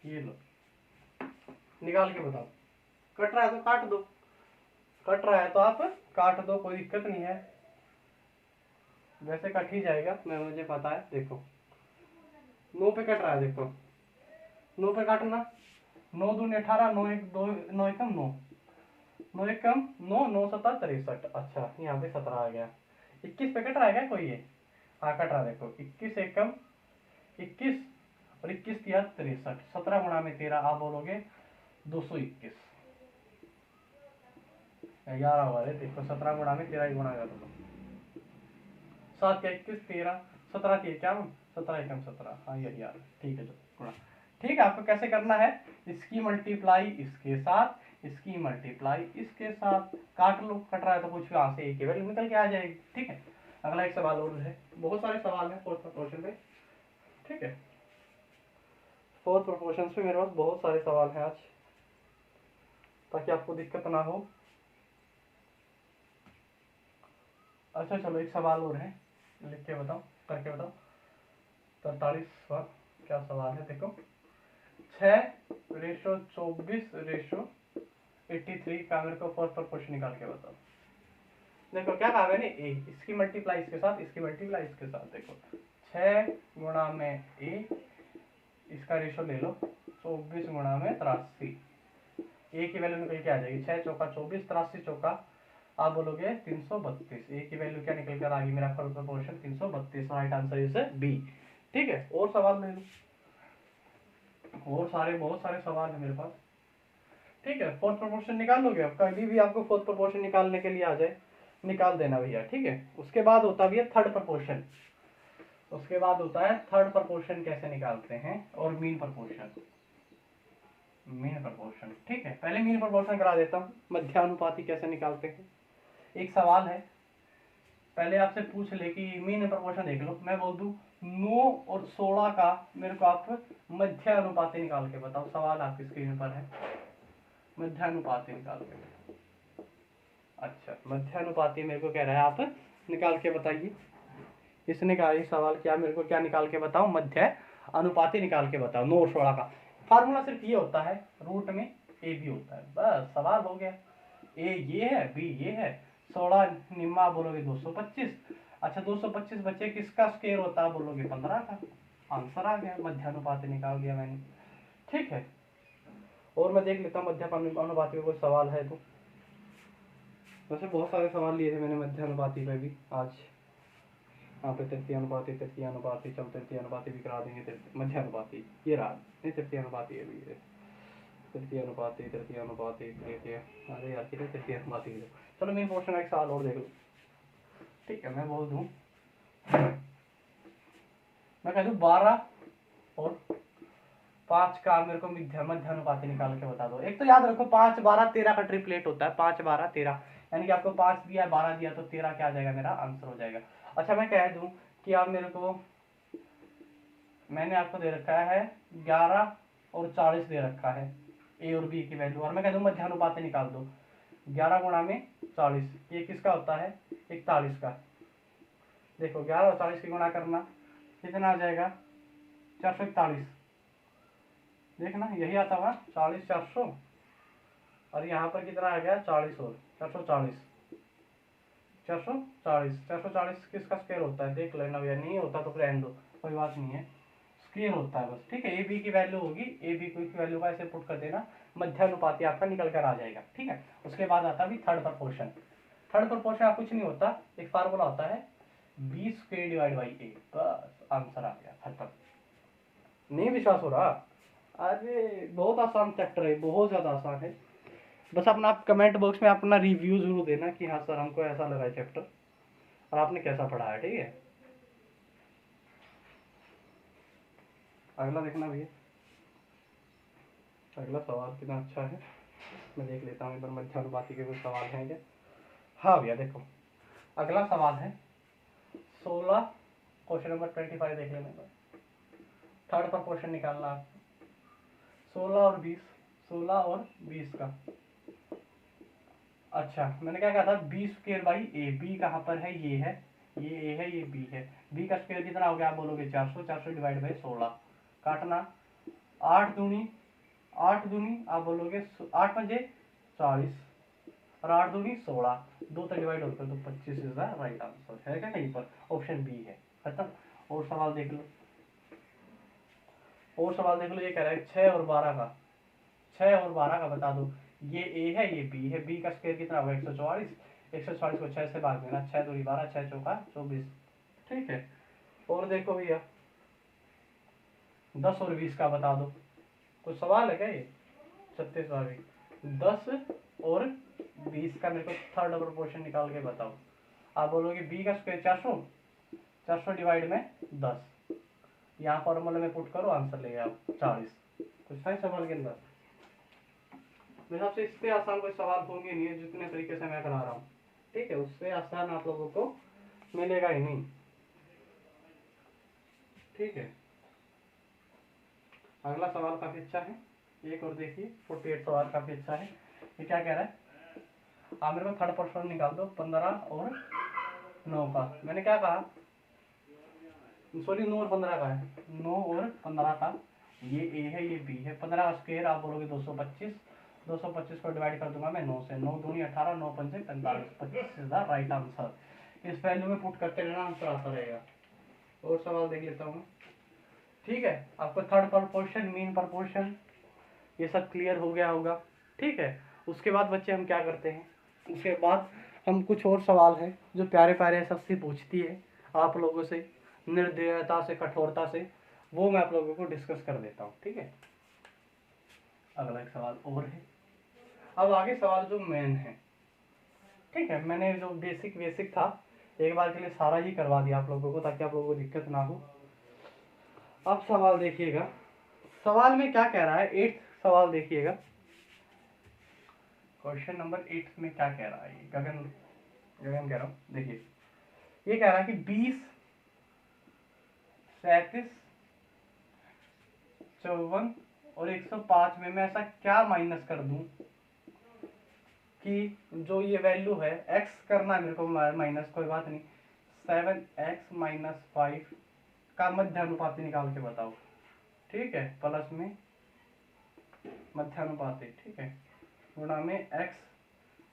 ये लो निकाल के बताओ। कट रहा है तो काट दो, कट रहा है तो आप काट दो, कोई दिक्कत नहीं है, वैसे कट ही जाएगा, मैं मुझे पता है। देखो 9 पे कट रहा है, देखो 9 पे काटना, 9 दूनी 18, 9 1 2 9 एकम 9, 9 एकम 9, 9 7 63। अच्छा यहाँ पे 17 आ गया। 21 पे कट रहा है क्या कोई, ये हाँ कट रहा है, देखो 21 एकम 21 और 21 तिया 63, 17 गुणा में 13 आप बोलोगे 221, 11 होगा रे, देखो 17 गुणा में 13 गुणा कर दो, 7 क्या 21 13, 17 थी क्या 17 एकम 17, हाँ यही यार, ठीक है जो गुणा। ठीक है, आपको कैसे करना है, इसकी मल्टीप्लाई इसके साथ, इसकी मल्टीप्लाई इसके साथ, काट लो, कट रहा है तो कुछ यहाँ से एक वैल्यू निकल के आ जाएगी। ठीक है, अगला एक सवाल और है, बहुत सारे सवाल हैं फोर्थ प्रोपोर्शन पे। ठीक है, फोर्थ प्रोपोर्शन पे मेरे पास बहुत सारे सवाल हैं आज, ताकि आपको दिक्कत ना हो। अच्छा चलो एक सवाल और है, लिख के बताओ, करके बताओ। 43वां क्या सवाल है, देखो 6:24:83 का मेरे को फोर्थ प्रोपोर्शन निकाल के बताओ। देखो क्या कहा मैंने, ए इसकी मल्टीप्लाई इसके साथ, इसकी मल्टीप्लाई इसके साथ। देखो 6 गुणा में ए, इसका रेशो ले लो 24 गुणा में 83, ए की वैल्यू निकल के आ जाएगी, 6 चौका 24, 83 चौका आप बोलोगे 332, ए की वैल्यू क्या निकल कर आ गई, मेरा fourth proportion 332, right answer is B. ठीक है, और सवाल ले लो, और सारे बहुत सारे सवाल है मेरे पास। ठीक है, फोर्थ प्रोपोर्शन निकाल लोगे, अब कभी भी आपको फोर्थ प्रोपोर्शन निकालने के लिए आ जाए निकाल देना भैया, ठीक है। उसके बाद होता है भैया थर्ड प्रपोर्शन। उसके बाद होता है थर्ड प्रपोर्शन कैसे निकालते हैं, और मीन प्रपोर्शन। मीन प्रपोर्शन, ठीक है। पहले मीन प्रपोर्शन करा देता हूँ, मध्यानुपाती कैसे निकालते हैं। एक सवाल है, पहले आपसे पूछ ले कि मीन प्रपोर्शन देख लो, मैं बोल दूं 9 और 16 का मेरे को आप मध्यानुपाती निकाल के बताओ। सवाल आपकी स्क्रीन पर है, मध्यानुपाती निकाल के। अच्छा, मध्यानुपाती मेरे को कह रहा है आप निकाल के बताइए। इसने कहा ये सवाल क्या, मेरे को क्या निकाल के बताओ, मध्य अनुपाती निकाल के बताओ 9 और 16 का। फार्मूला सिर्फ ये होता है, रूट में ए बी होता है, बस सवाल हो गया। ए ये है, बी ये है, 16 निम्मा बोलोगे 225। अच्छा 225 बच्चे किसका स्क्वायर होता है बोलोगे 15 का। आंसर आ गया, मध्यानुपाती निकाल दिया मैंने, ठीक है। और मैं देख लेता हूँ मध्यानुपाती में कोई सवाल है तो। वैसे बहुत सारे सवाल लिए थे मैंने मध्यानुपाती पे भी आज। यहाँ पे तृतीय अनुपाती चल तृतीय अनुपाती भी करा देंगे। मध्यानुपाती ये रहा, नहीं तृतीय अनुपाती है भी, तृतीय अनुपाती अरे यार कितने तृतीय अनुपाती। चलो मेन पोर्शन का एक सवाल और देख लो, ठीक है। मैं बोल दूं, मैं कह दूं 12 और 5 का मेरे को मध्यानुपाती निकाल के बता दो। एक तो याद रखो 5 12 13 का ट्रिपलेट होता है, 5 12 13, यानी कि आपको 5 दिया 12 दिया तो 13 क्या आ जाएगा, मेरा आंसर हो जाएगा। अच्छा मैं कह दूं कि आप मेरे को, मैंने आपको दे रखा है 11 और 40 दे रखा है, ए और बी की वैल्यू, और मैं कह दूं मध्यानुपाती निकाल दो। 11 गुणा में 40, ये किसका होता है 41 का। देखो 11 और 40 की गुणा करना कितना आ जाएगा 441। देखना यही आता हुआ 40 400, और यहाँ पर कितना आ गया 40 और 440 440 किसका स्क्वायर होता है देख लेना भैया, नहीं होता तो रहने दो, कोई बात नहीं है, स्क्वायर होता है बस, ठीक है। ए बी की वैल्यू होगी, ए बी की वैल्यू का ऐसे पुट कर देना, मध्यानुपाती आपका निकल कर आ जाएगा, ठीक है। उसके बाद आता है थर्ड प्रपोर्शन। थर्ड प्रपोर्शन आप कुछ नहीं होता, एक फार्मूला होता है बी स्क्वायर डिवाइड बाई ए, बस आंसर आ गया खत्म। नहीं विश्वास हो रहा, अरे बहुत आसान चैप्टर है, बहुत ज़्यादा आसान है। बस अपना आप कमेंट बॉक्स में अपना रिव्यू जरूर देना कि हाँ सर हमको ऐसा लगा है चैप्टर, और आपने कैसा पढ़ा है, ठीक है। अगला देखना भैया, अगला सवाल कितना अच्छा है, मैं देख लेता हूँ एक बार मध्यानुपाती के कुछ सवाल हैं क्या। हाँ भैया देखो, अगला सवाल है 16, क्वेश्चन नंबर 25 देख लेना। थर्ड प्रपोर्शन निकालना आप, 16 और 20 का। अच्छा मैंने क्या कहा था, B square by A, B कहाँ पर है, ये है, ये ए है, ये बी है। बी का स्क्वायर कितना हो गया आप बोलोगे 400, 400 डिवाइड बाई 16, काटना 8 दूनी आप बोलोगे 8 पंजे 40, और 8 दूनी 16, 2 तक डिवाइड होकर तो 25 इज द राइट आंसर है क्या, कहीं पर ऑप्शन बी है, खत्म। और सवाल देख लो, ये कह रहा है 6 और 12 का, 6 और 12 का बता दो। ये ए है, ये बी है, बी का स्क्वायर कितना होगा 144, 144 को 6 से भाग देना, 6 दूनी 12, 6 चौका 24, ठीक है। और देखो भैया 10 और 20 का बता दो, कुछ सवाल है क्या ये 36 वाली। 10 और 20 का मेरे को थर्ड प्रोपोर्शन निकाल के बताओ। आप बोलोगे बी का स्क्वायर 400, 400 डिवाइड में 10, यहाँ फॉर्मूले में पुट करो, आंसर ले आओ 40। कुछ था सवाल के अंदर, मेरे हिसाब से इससे आसान कोई सवाल होंगे नहीं है जितने तरीके से मैं करा रहा हूँ, ठीक है। उससे आसान आप लोगों को मिलेगा ही नहीं, ठीक है। अगला सवाल काफी अच्छा है, एक और देखिए 48 सवाल काफी अच्छा है। ये क्या कह रहा है, आप मेरे को थर्ड पोर्शन निकाल दो 15 और 9 का। मैंने क्या कहा, सॉरी 9 और 15 का है, 9 और 15 का, ये ए है, ये बी है। 15 का स्क्वायर आप बोलोगे 225, 225 को डिवाइड कर दूंगा मैं 9 से, 9 दूनी 18, 9 पंजे 45, 25 इज द राइट आंसर। इस वैल्यू में पुट करते रहना, आंसर आता रहेगा। और सवाल देख लेता हूँ, ठीक है। आपको थर्ड प्रपोर्शन, मीन प्रपोर्शन ये सब क्लियर हो गया होगा, ठीक है। उसके बाद बच्चे हम क्या करते हैं, उसके बाद हम कुछ और सवाल हैं जो प्यारे प्यारे सबसे पूछती है आप लोगों से, निर्दयता से, कठोरता से, वो मैं आप लोगों को डिस्कस कर देता हूँ, ठीक है। अगला एक सवाल और है, अब आगे सवाल जो मेन है, ठीक है, मैंने जो बेसिक था एक बार के लिए सारा ही करवा दिया आप लोगों को, ताकि आप लोगों को दिक्कत ना हो। अब सवाल देखिएगा, सवाल में क्या कह रहा है, 8th सवाल देखिएगा, क्वेश्चन नंबर 8 में क्या कह रहा है। गगन कह रहा हूँ, देखिए ये कह रहा है कि 20, 37, 54 और 105 में मैं ऐसा क्या माइनस कर दूं कि जो ये वैल्यू है, x करना है मेरे को माइनस, कोई बात नहीं, 7x माइनस 5 का मध्यानुपाती निकाल के बताओ। ठीक है, प्लस में मध्यानुपाती, ठीक है, गुणा में x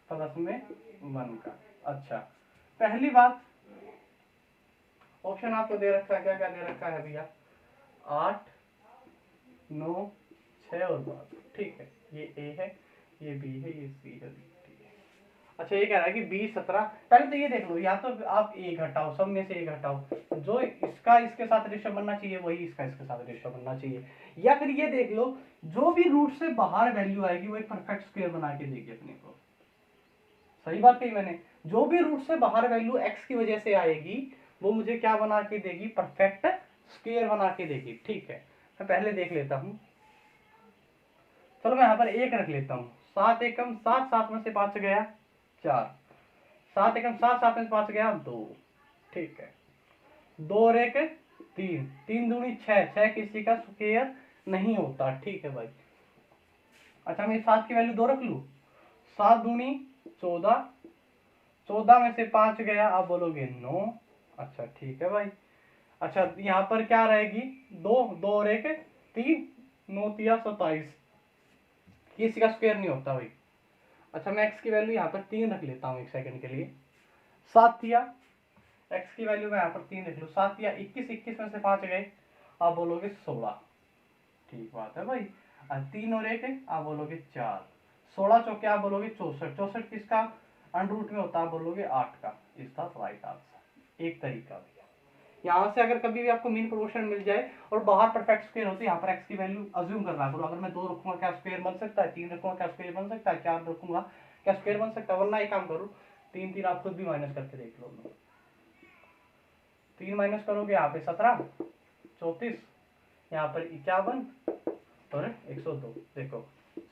प्लस में 1 का। अच्छा, पहली बात, ऑप्शन आपको दे रखा है, क्या क्या दे रखा है भैया, 8, 9, 6 और 5। ठीक है, ये a है, ये b है, ये c है, अच्छा ये कह रहा है कि 20, 17, पहले तो ये देख लो, या तो आप a घटाओ, सब में से a घटाओ, जो इसका इसके साथ रेशियो बनना चाहिए वही इसका इसके साथ रेशियो बनना चाहिए, या फिर ये देख लो जो भी रूट से बाहर वैल्यू आएगी वो एक परफेक्ट स्क्वायर बना के देगी अपने को। सही बात कही मैंने, जो भी रूट से बाहर वैल्यू x की वजह से आएगी वो मुझे क्या बना के देगी, परफेक्ट स्क्वायर बना के देगी। ठीक है, मैं पहले देख लेता हूँ, चलो मैं यहाँ पर 1 रख लेता हूँ, 7 एकम 7, 7 में से 5 गया 4, 7 एकम 7, 7 में से 5 गया 2। ठीक है, 2 और 1 3, 3 दूनी 6, 6 किसी का स्क्वायर नहीं होता। ठीक है भाई, अच्छा मैं 7 की वैल्यू 2 रख लूँ, 7 दूनी 14, 14 में से 5 गया, आप बोलोगे 9। अच्छा ठीक है भाई, अच्छा यहाँ पर क्या रहेगी, 2, 2 और 1 3, 9 तिया 27, किसी का स्क्वायर नहीं होता भाई। अच्छा मैं x की वैल्यू यहाँ पर 3 रख लेता हूँ 1 सेकंड के लिए, 7 तिया, x की वैल्यू मैं यहाँ पर 3 रख लूँ, 7 तिया 21, 21 में से 5 गए, आप बोलोगे 16। ठीक बात है भाई, 3 और 1 आप बोलोगे 4, 16 चौके आप बोलोगे 64, 64 किसका अंडर रूट में होता है, आप बोलोगे 8 का। इसका राइट आंसर, एक तरीका भी। यहाँ से अगर कभी भी आपको मीन प्रोपोर्शन मिल जाए और बाहर परफेक्ट स्क्वायर होती है, यहाँ पर x की वैल्यू अज्यूम करना करो, अगर मैं 2 रखूंगा क्या स्क्वायर बन सकता है, 3 रखूंगा क्या स्क्वायर बन सकता है, 4 रखूंगा क्या स्क्वायर बन सकता है, वरना एक काम करो, 3 3 आप खुद भी माइनस करके देख लो, 3 माइनस करोगे यहाँ पे 17, 34, यहाँ पर 51 और 102। देखो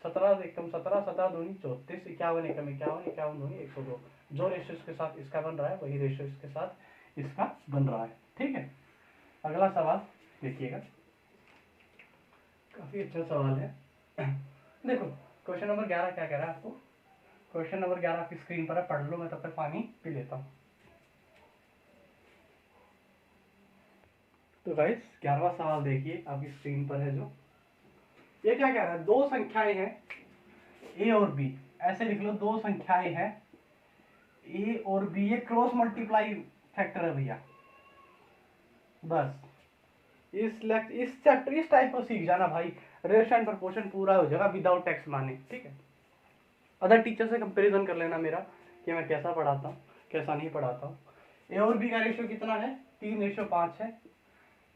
17 एकम 17, 17 दूनी 34, 51 एकम 51, 51 दूनी 102, जो रेशियो इसके साथ इसका बन रहा है वही रेशियो इसके साथ इसका बन रहा है। ठीक है, अगला सवाल देखिएगा, काफी अच्छा सवाल है। देखो क्वेश्चन नंबर 11 क्या कह रहा है आपको, क्वेश्चन नंबर 11 आपकी स्क्रीन पर है, पढ़ लो, मैं तब तक पानी पी लेता हूँ। तो गाइस 11वां सवाल देखिए, आपकी स्क्रीन पर है जो, ये क्या कह रहा है, दो संख्याएं हैं a और b, ऐसे लिख लो, दो संख्याएं हैं a और b, ये क्रॉस मल्टीप्लाई फैक्टर है भैया। बस इस चैप्टर इस टाइप को सीख जाना भाई, रेशियो एंड प्रोपोर्शन पूरा हो जाएगा विदाउट टेक्स्ट माने। ठीक है, अदर टीचर से कंपैरिजन कर लेना मेरा कि मैं कैसा पढ़ाता हूँ कैसा नहीं पढ़ाता हूँ। ए और बी का रेशियो कितना है, 3:5 है।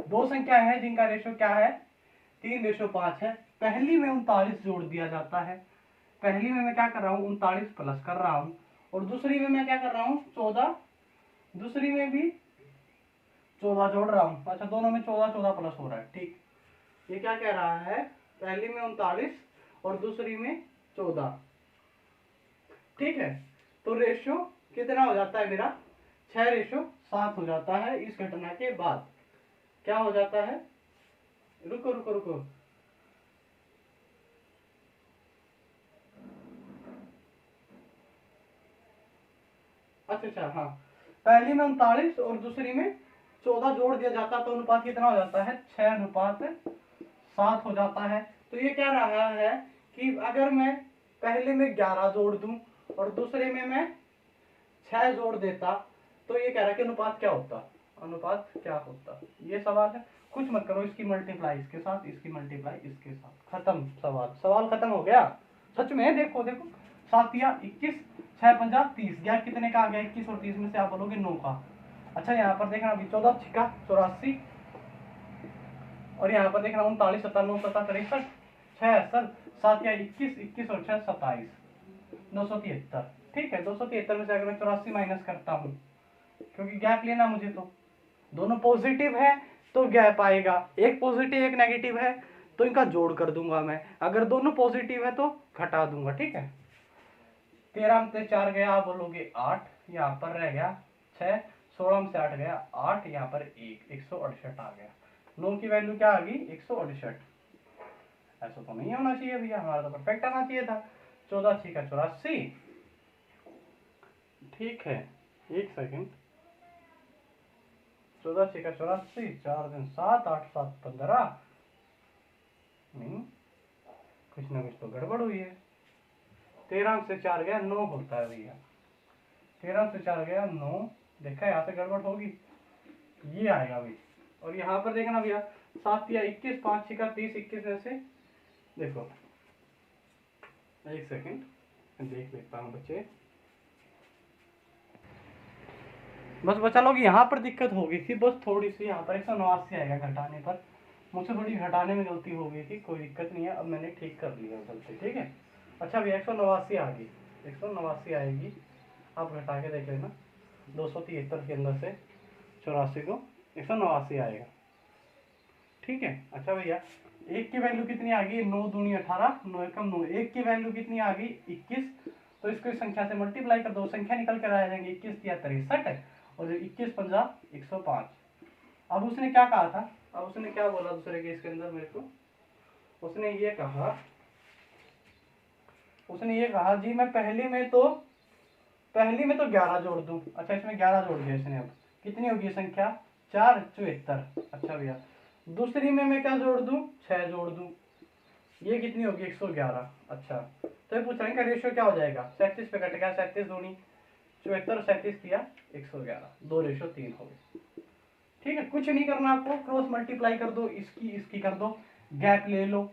दो संख्या है जिनका रेशियो क्या है, 3:5 है। पहली में 39 जोड़ दिया जाता है, पहली में मैं क्या कर रहा हूँ 39 प्लस कर रहा हूँ, और दूसरी में मैं क्या कर रहा हूँ 14, दूसरी में भी 14 जोड़ रहा हूँ। अच्छा दोनों में 14 14 प्लस हो रहा है। ठीक, ये क्या कह रहा है, पहली में 39 और दूसरी में 14। ठीक है, तो रेशियो कितना हो जाता है मेरा, 6:7 हो जाता है। इस घटना के बाद क्या हो जाता है, रुको रुको रुको, अच्छा हाँ, पहली में 39 और दूसरी में 14 जोड़ दिया जाता है, तो अनुपात कितना हो जाता है, 6:7 हो जाता है। तो ये क्या रहा है कि अगर मैं पहले में 11 जोड़ दूं और दूसरे में मैं 6 जोड़ देता, तो ये कह रहा है कि अनुपात क्या होता, अनुपात क्या होता। ये सवाल है, कुछ मत करो, इसकी मल्टीप्लाई इसके साथ, इसकी मल्टीप्लाई इसके साथ, खत्म सवाल, सवाल खत्म हो गया। सच में देखो देखो, 7 या 21, 6 पंजा 30, गैप कितने का आ गया, 21 और 30 में से आप बोलोगे 9 का। अच्छा यहाँ पर देखना अभी 14 छिका 84, और यहाँ पर देखना 39 97 67 63 6 7 7 या 21, 21 और 6 27, 273। ठीक है। 273 में से अगर मैं 84 माइनस करता हूँ, क्योंकि गैप लेना मुझे, तो दोनों पॉजिटिव है तो गैप आएगा, एक पॉजिटिव एक नेगेटिव है तो इनका जोड़ कर दूंगा मैं, अगर दोनों पॉजिटिव है तो घटा दूंगा। ठीक है, 13 में से 4 गया, आप बोलोगे 8, यहाँ पर रह गया 6, 16 में से 8 गया 8, यहाँ पर 168 आ गया। 9 की वैल्यू क्या आ गई? 168। ऐसा तो नहीं होना चाहिए भैया, हमारा तो परफेक्ट आना चाहिए था। 14 6 का 84। ठीक है, एक सेकंड। 14 6 का 84, 4 दिन 7, 8 7 15। नहीं, कुछ ना कुछ तो गड़बड़ हुई है। 13 से 4 गया 9 होता है भैया, 13 से 4 गया 9। देखा, यहाँ से गड़बड़ होगी, ये आएगा भाई। और यहाँ पर देखना भैया, 7 या 21, 5 6 का 30, 21 में से देखो, एक सेकंड देख लेता हूँ बच्चे। बस बचा लोग, यहाँ पर दिक्कत हो गई थी, बस थोड़ी सी। यहाँ पर 189 आएगा घटाने पर, मुझसे थोड़ी घटाने में गलती हो गई थी, कोई दिक्कत नहीं है, अब मैंने ठीक कर लिया गलती। ठीक है, अच्छा भैया 189 आ गई, 189 आएगी, आप घटा के देख लेना। 273 के अंदर से 84 को 189 आएगा। ठीक है, अच्छा भैया, एक की वैल्यू कितनी आ गई? 9 दूनी 18, 9 एकम 9। एक की वैल्यू कितनी आ गई? 21। तो इसको इस संख्या से मल्टीप्लाई कर दो, संख्या निकल कर आ जाएंगे, 21 या 63 और 21 पंजा 105। अब उसने क्या कहा था, अब उसने क्या बोला दूसरे केस के अंदर मेरे को? उसने ये कहा जी मैं पहली में तो 11 जोड़ दूं। अच्छा, इसमें 11 जोड़ दिया इसने। अब कितनी होगी संख्या? 4 74। अच्छा भैया, दूसरी में मैं क्या जोड़ दूं? 6 जोड़ दूं, ये कितनी होगी? 111। अच्छा, तो ये पूछ रहे हैं का रेशियो क्या हो जाएगा? 37 पे कट गया, 37 दूनी 74, 37 किया 111, 2 रेशियो 3 हो गए। ठीक है, कुछ नहीं करना आपको, क्रॉस मल्टीप्लाई कर दो, इसकी कर दो, गैप ले लो,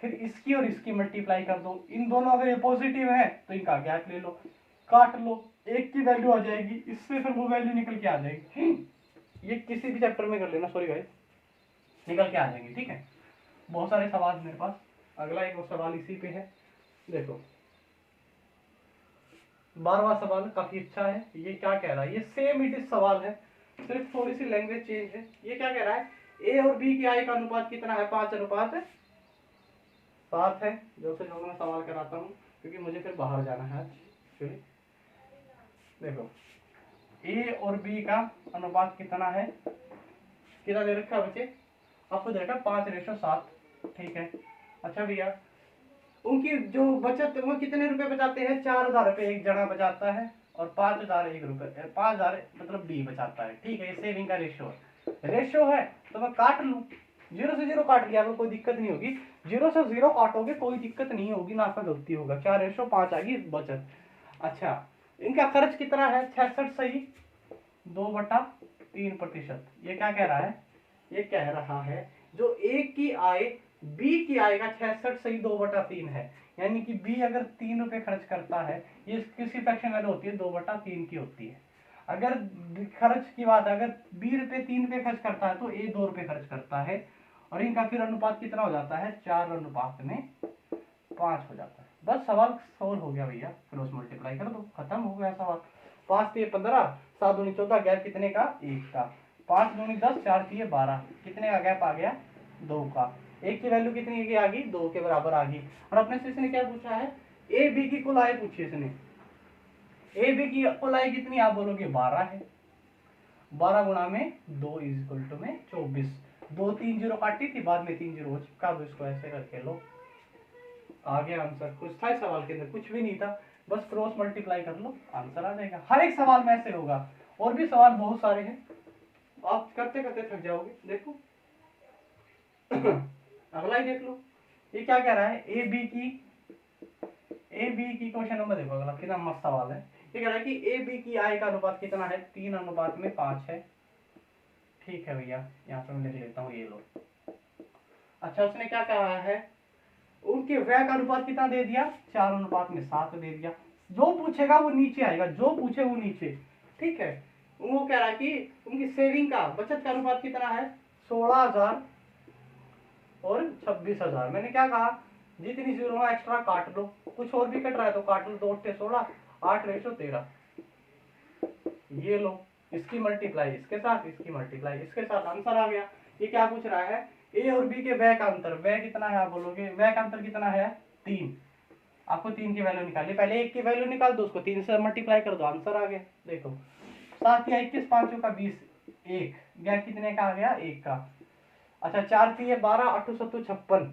फिर इसकी और इसकी मल्टीप्लाई कर दो। इन दोनों अगर ये पॉजिटिव है तो इनका गैप ले लो, काट लो, एक की वैल्यू आ जाएगी, इससे फिर वो वैल्यू निकल के आ जाएगी। ये किसी भी चैप्टर में कर लेना, सॉरी गाइस, निकल के आ जाएंगे। ठीक है, बहुत सारे सवाल मेरे पास। अगला एक सवाल इसी पे है, देखो 12वां सवाल काफी अच्छा है। ये क्या कह रहा है? ये सेम इट इज सवाल है, सिर्फ थोड़ी सी लैंग्वेज चेंज है। ये क्या कह रहा है? ए और बी की आई का अनुपात कितना है? 5:7 है। जो से मैं सवाल कराता हूँ, क्योंकि मुझे फिर बाहर जाना है आज। देखो, ए और बी का अनुपात कितना है? कितना दे रखा है बच्चे? आपको दे रखा 5:7। ठीक है, अच्छा भैया, उनकी जो बचत वो कितने रुपए बचाते हैं? 4000 रुपए एक जना बचाता है, और 5000 1 रुपए, 5000 मतलब बी बचाता है। ठीक है, ये सेविंग का रेशियो है, तो मैं काट लूं, 0 से 0 काट लिया तो कोई दिक्कत नहीं होगी। 0 से 0 काटोगे कोई दिक्कत नहीं होगी ना, आपका गलती होगा। क्या रेशियो? 5 आ गई बचत। अच्छा, इनका खर्च कितना है? 66 सही, 2/3%। ये क्या कह रहा है? ये कह रहा है जो ए की आय बी की आय का 66 सही 2/3 है, यानी कि बी अगर 3 रुपए खर्च करता है, ये किसी फ्रैक्शन वैल्यू होती है? 2/3 की होती है। अगर खर्च की बात है, अगर बी 3 रुपए खर्च करता है तो ए 2 रुपए खर्च करता है, और इनका फिर अनुपात कितना हो जाता है? 4:5 हो जाता है। बस सवाल सोल्व हो गया भैया, क्रॉस मल्टीप्लाई कर दो, खत्म हो गया सवाल। 5 3 15, 7 दूनी 14, गैप कितने का? 1 का। 5 दूनी 10, 4 3 12, कितने का गैप आ गया? 2 का। एक की वैल्यू कितनी की आ गई? 2 के बराबर आ गई। और अपने से इसने क्या पूछा है? ए बी की कुल आय पूछी इसने। ए बी की कुल आय कितनी? आप बोलोगे 12 है। 12 गुणा में 2 इक्वल टू में 24। 2 3 0 काटी थी, बाद में 3 0 चिपका दो, इसको ऐसे करके लो, आ गया आंसर। कुछ था इस सवाल के अंदर? कुछ भी नहीं था, बस क्रॉस मल्टीप्लाई कर लो, आंसर आ जाएगा। हर एक सवाल में ऐसे होगा, और भी सवाल बहुत सारे हैं, आप करते करते थक जाओगे। देखो अगला ही देख लो, ये क्या कह रहा है? ए बी की क्वेश्चन नंबर देखो, अगला कितना मस्त सवाल है। ये कह रहा है कि ए बी की आय का अनुपात कितना है? 3:5 है। ठीक है भैया, यहाँ पे मैं लिख लेता हूँ, ये लो। अच्छा, उसने क्या कहा है? उनके व्यय का अनुपात कितना दे दिया? 4:7 दे दिया। जो पूछेगा वो नीचे आएगा, जो पूछे वो नीचे। ठीक है, वो कह रहा है कि उनकी सेविंग का, बचत का अनुपात कितना है? 16,000 और 26,000। मैंने क्या कहा? जितनी जीरो एक्स्ट्रा काट लो, कुछ और भी कट रहा है तो काट लो, 2 8 16, 8:13। ये लो, इसकी मल्टीप्लाई इसके साथ, इसकी मल्टीप्लाई इसके साथ, आंसर आ गया। ये क्या पूछ रहा है, ए और बी के वह का अंतर, वह कितना है आप बोलोगे, वह का अंतर कितना है 3। आपको 3 की वैल्यू निकालनी, पहले 1 की वैल्यू निकाल दो, उसको 3 से मल्टीप्लाई कर दो, आंसर आ गया। देखो 7 या 21, 5 का 20, 1 गैप कितने का आ गया, 1 का। अच्छा 4 3 12, 8 7 56।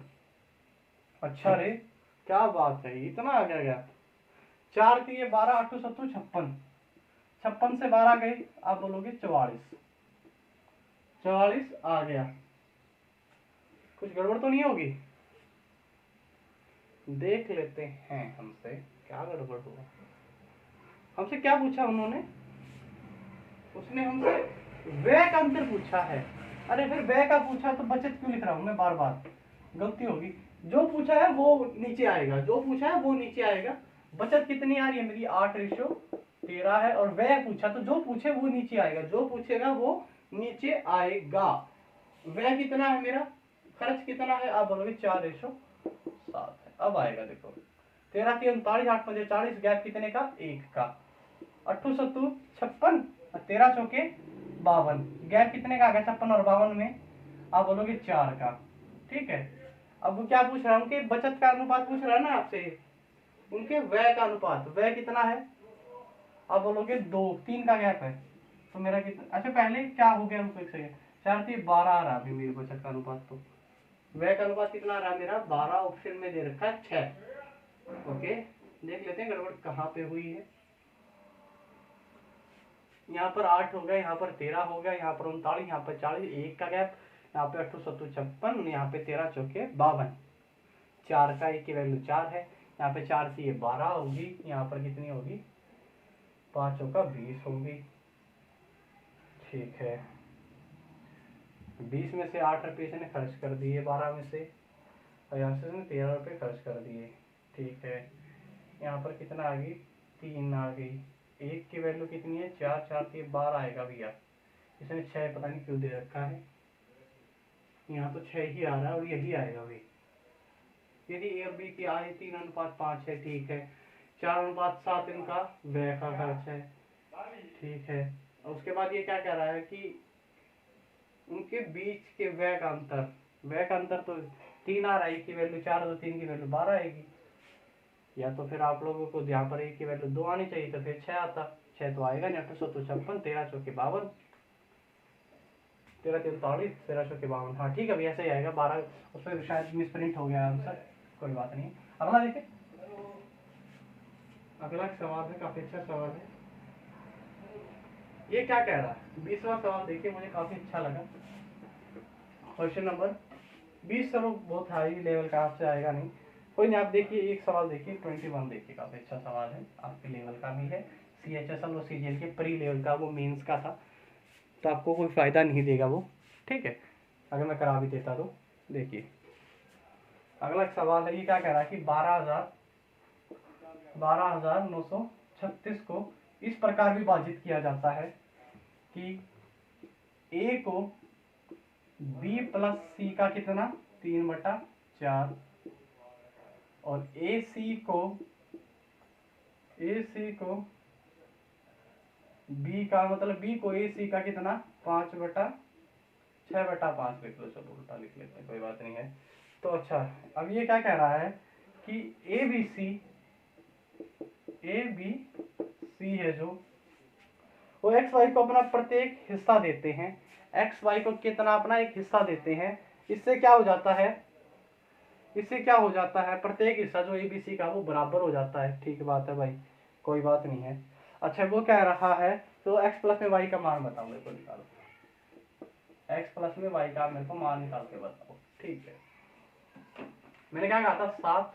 अच्छा रे क्या बात है, इतना आ गया गैप। 4 3 12, 8 7 56, 56 से 12 गए, आप बोलोगे 44, 44 आ गया। कुछ गड़बड़ तो नहीं होगी, देख लेते हैं हमसे क्या गड़बड़ हुआ। हमसे क्या पूछा उन्होंने, उसने हमसे वह का अंतर पूछा है। अरे फिर वह का पूछा तो बचत क्यों लिख रहा हूं मैं बार बार, गलती होगी। जो पूछा है वो नीचे आएगा, जो पूछा है वो नीचे आएगा। बचत कितनी आ रही है मेरी, 8:13 है, और वह पूछा तो जो पूछे वो नीचे आएगा, जो पूछेगा वो नीचे आएगा। वह कितना है मेरा, खर्च कितना है, आप बोलोगे 4:7 है। अब आएगा देखो, 13 3 39, 8 5 40, गैप कितने का, 1 का। 8 7 56, 13 चौके 52, गैप कितने का आ गया 56 और 52 में, आप बोलोगे 4 का। ठीक है, अब वो क्या पूछ रहा है, उनके बचत का अनुपात पूछ रहा है ना आपसे, उनके व्यय का अनुपात, व्यय कितना है, आप बोलोगे 2, 3 का गैप है, तो मेरा कितना, अच्छा पहले क्या हो गया, रुको एक सेकंड, 4 3 12 आ रहा है अभी मेरे बचत का अनुपात, तो व्यय का अनुपात कितना आ रहा है मेरा, 12 ऑप्शन में दे रखा है 6। ओके देख लेते हैं गड़बड़ कहाँ पे हुई है। यहाँ पर 8 हो गया, यहाँ पर 13 हो गया, यहाँ पर 39, यहाँ पर 40, 1 का गैप, यहाँ पे 8 7 56, यहाँ पे 13 चौके 52, 4 का 1 की वैल्यू 4 है, यहाँ पे 4 से ये 12 होगी, यहाँ पर कितनी होगी, 5 चौका 20 होगी। ठीक है, 20 में से 8 रुपये इसने खर्च कर दिए, 12 में से, और यहाँ से इसने 13 रुपये खर्च कर दिए। ठीक है, यहाँ पर कितना आ गई, 3 आ गई, 1 की वैल्यू कितनी है, 4 4 के 12 आएगा भैया, इसने 6 पता नहीं क्यों दे रखा है, यहाँ तो 6 ही आ रहा है और यही आएगा भाई। यदि ए और बी की आय 3:5 है, ठीक है, 4:7 इनका व्यय का खर्च है। ठीक है, और उसके बाद ये क्या कह रहा है कि उनके बीच के व्यय का अंतर, व्यय का अंतर तो 3 आ रहा है, 1 की वैल्यू 4 तो 3 की वैल्यू 12 आएगी, या तो फिर आप लोगों को यहाँ पर 1 की वैल्यू 2 आनी चाहिए, तो फिर 6 आता, 6 तो आएगा नहीं, 8 7 56, 13 चौके 52, 13 3 40, 13 चौके 52, हाँ ठीक है भैया ऐसे ही आएगा 12, उसमें शायद मिसप्रिंट हो गया आंसर, कोई बात नहीं। अगला देखिए, अगला सवाल है, काफी अच्छा सवाल है। ये क्या कह रहा है, 20वां सवाल देखिए, मुझे काफी अच्छा लगा। क्वेश्चन नंबर 20 सर बहुत हाई लेवल का आपसे आएगा नहीं, कोई नहीं, आप देखिए एक सवाल देखिए, 21 देखिए, काफी अच्छा सवाल है, आपके लेवल का भी है, CHSL और CGL के प्री लेवल का, वो मेंस का था, तो आपको कोई फायदा नहीं देगा वो। ठीक है, अगर मैं करा भी देता तो। देखिए अगला सवाल है, ये क्या कह रहा है कि 12,936 को इस प्रकार विभाजित किया जाता है कि ए को बी प्लस सी का कितना 3/4, और ए सी को बी का, मतलब बी को ए सी का कितना 5/6/5 लिख लो, चलो उल्टा लिख लेते हैं, कोई बात नहीं है। तो अच्छा, अब ये क्या कह रहा है कि ए बी सी है जो, वो एक्स वाई को अपना प्रत्येक हिस्सा देते हैं, एक्स वाई को कितना अपना एक हिस्सा देते हैं, इससे क्या हो जाता है, प्रत्येक हिस्सा जो ABC का वो बराबर हो जाता है। ठीक बात है भाई, कोई बात नहीं है। अच्छा वो कह रहा है, तो x प्लस में y का मान बताओ मेरे को, निकालो x प्लस में y का मेरे को मान निकाल के बताओ। ठीक है, मैंने क्या कहा था 7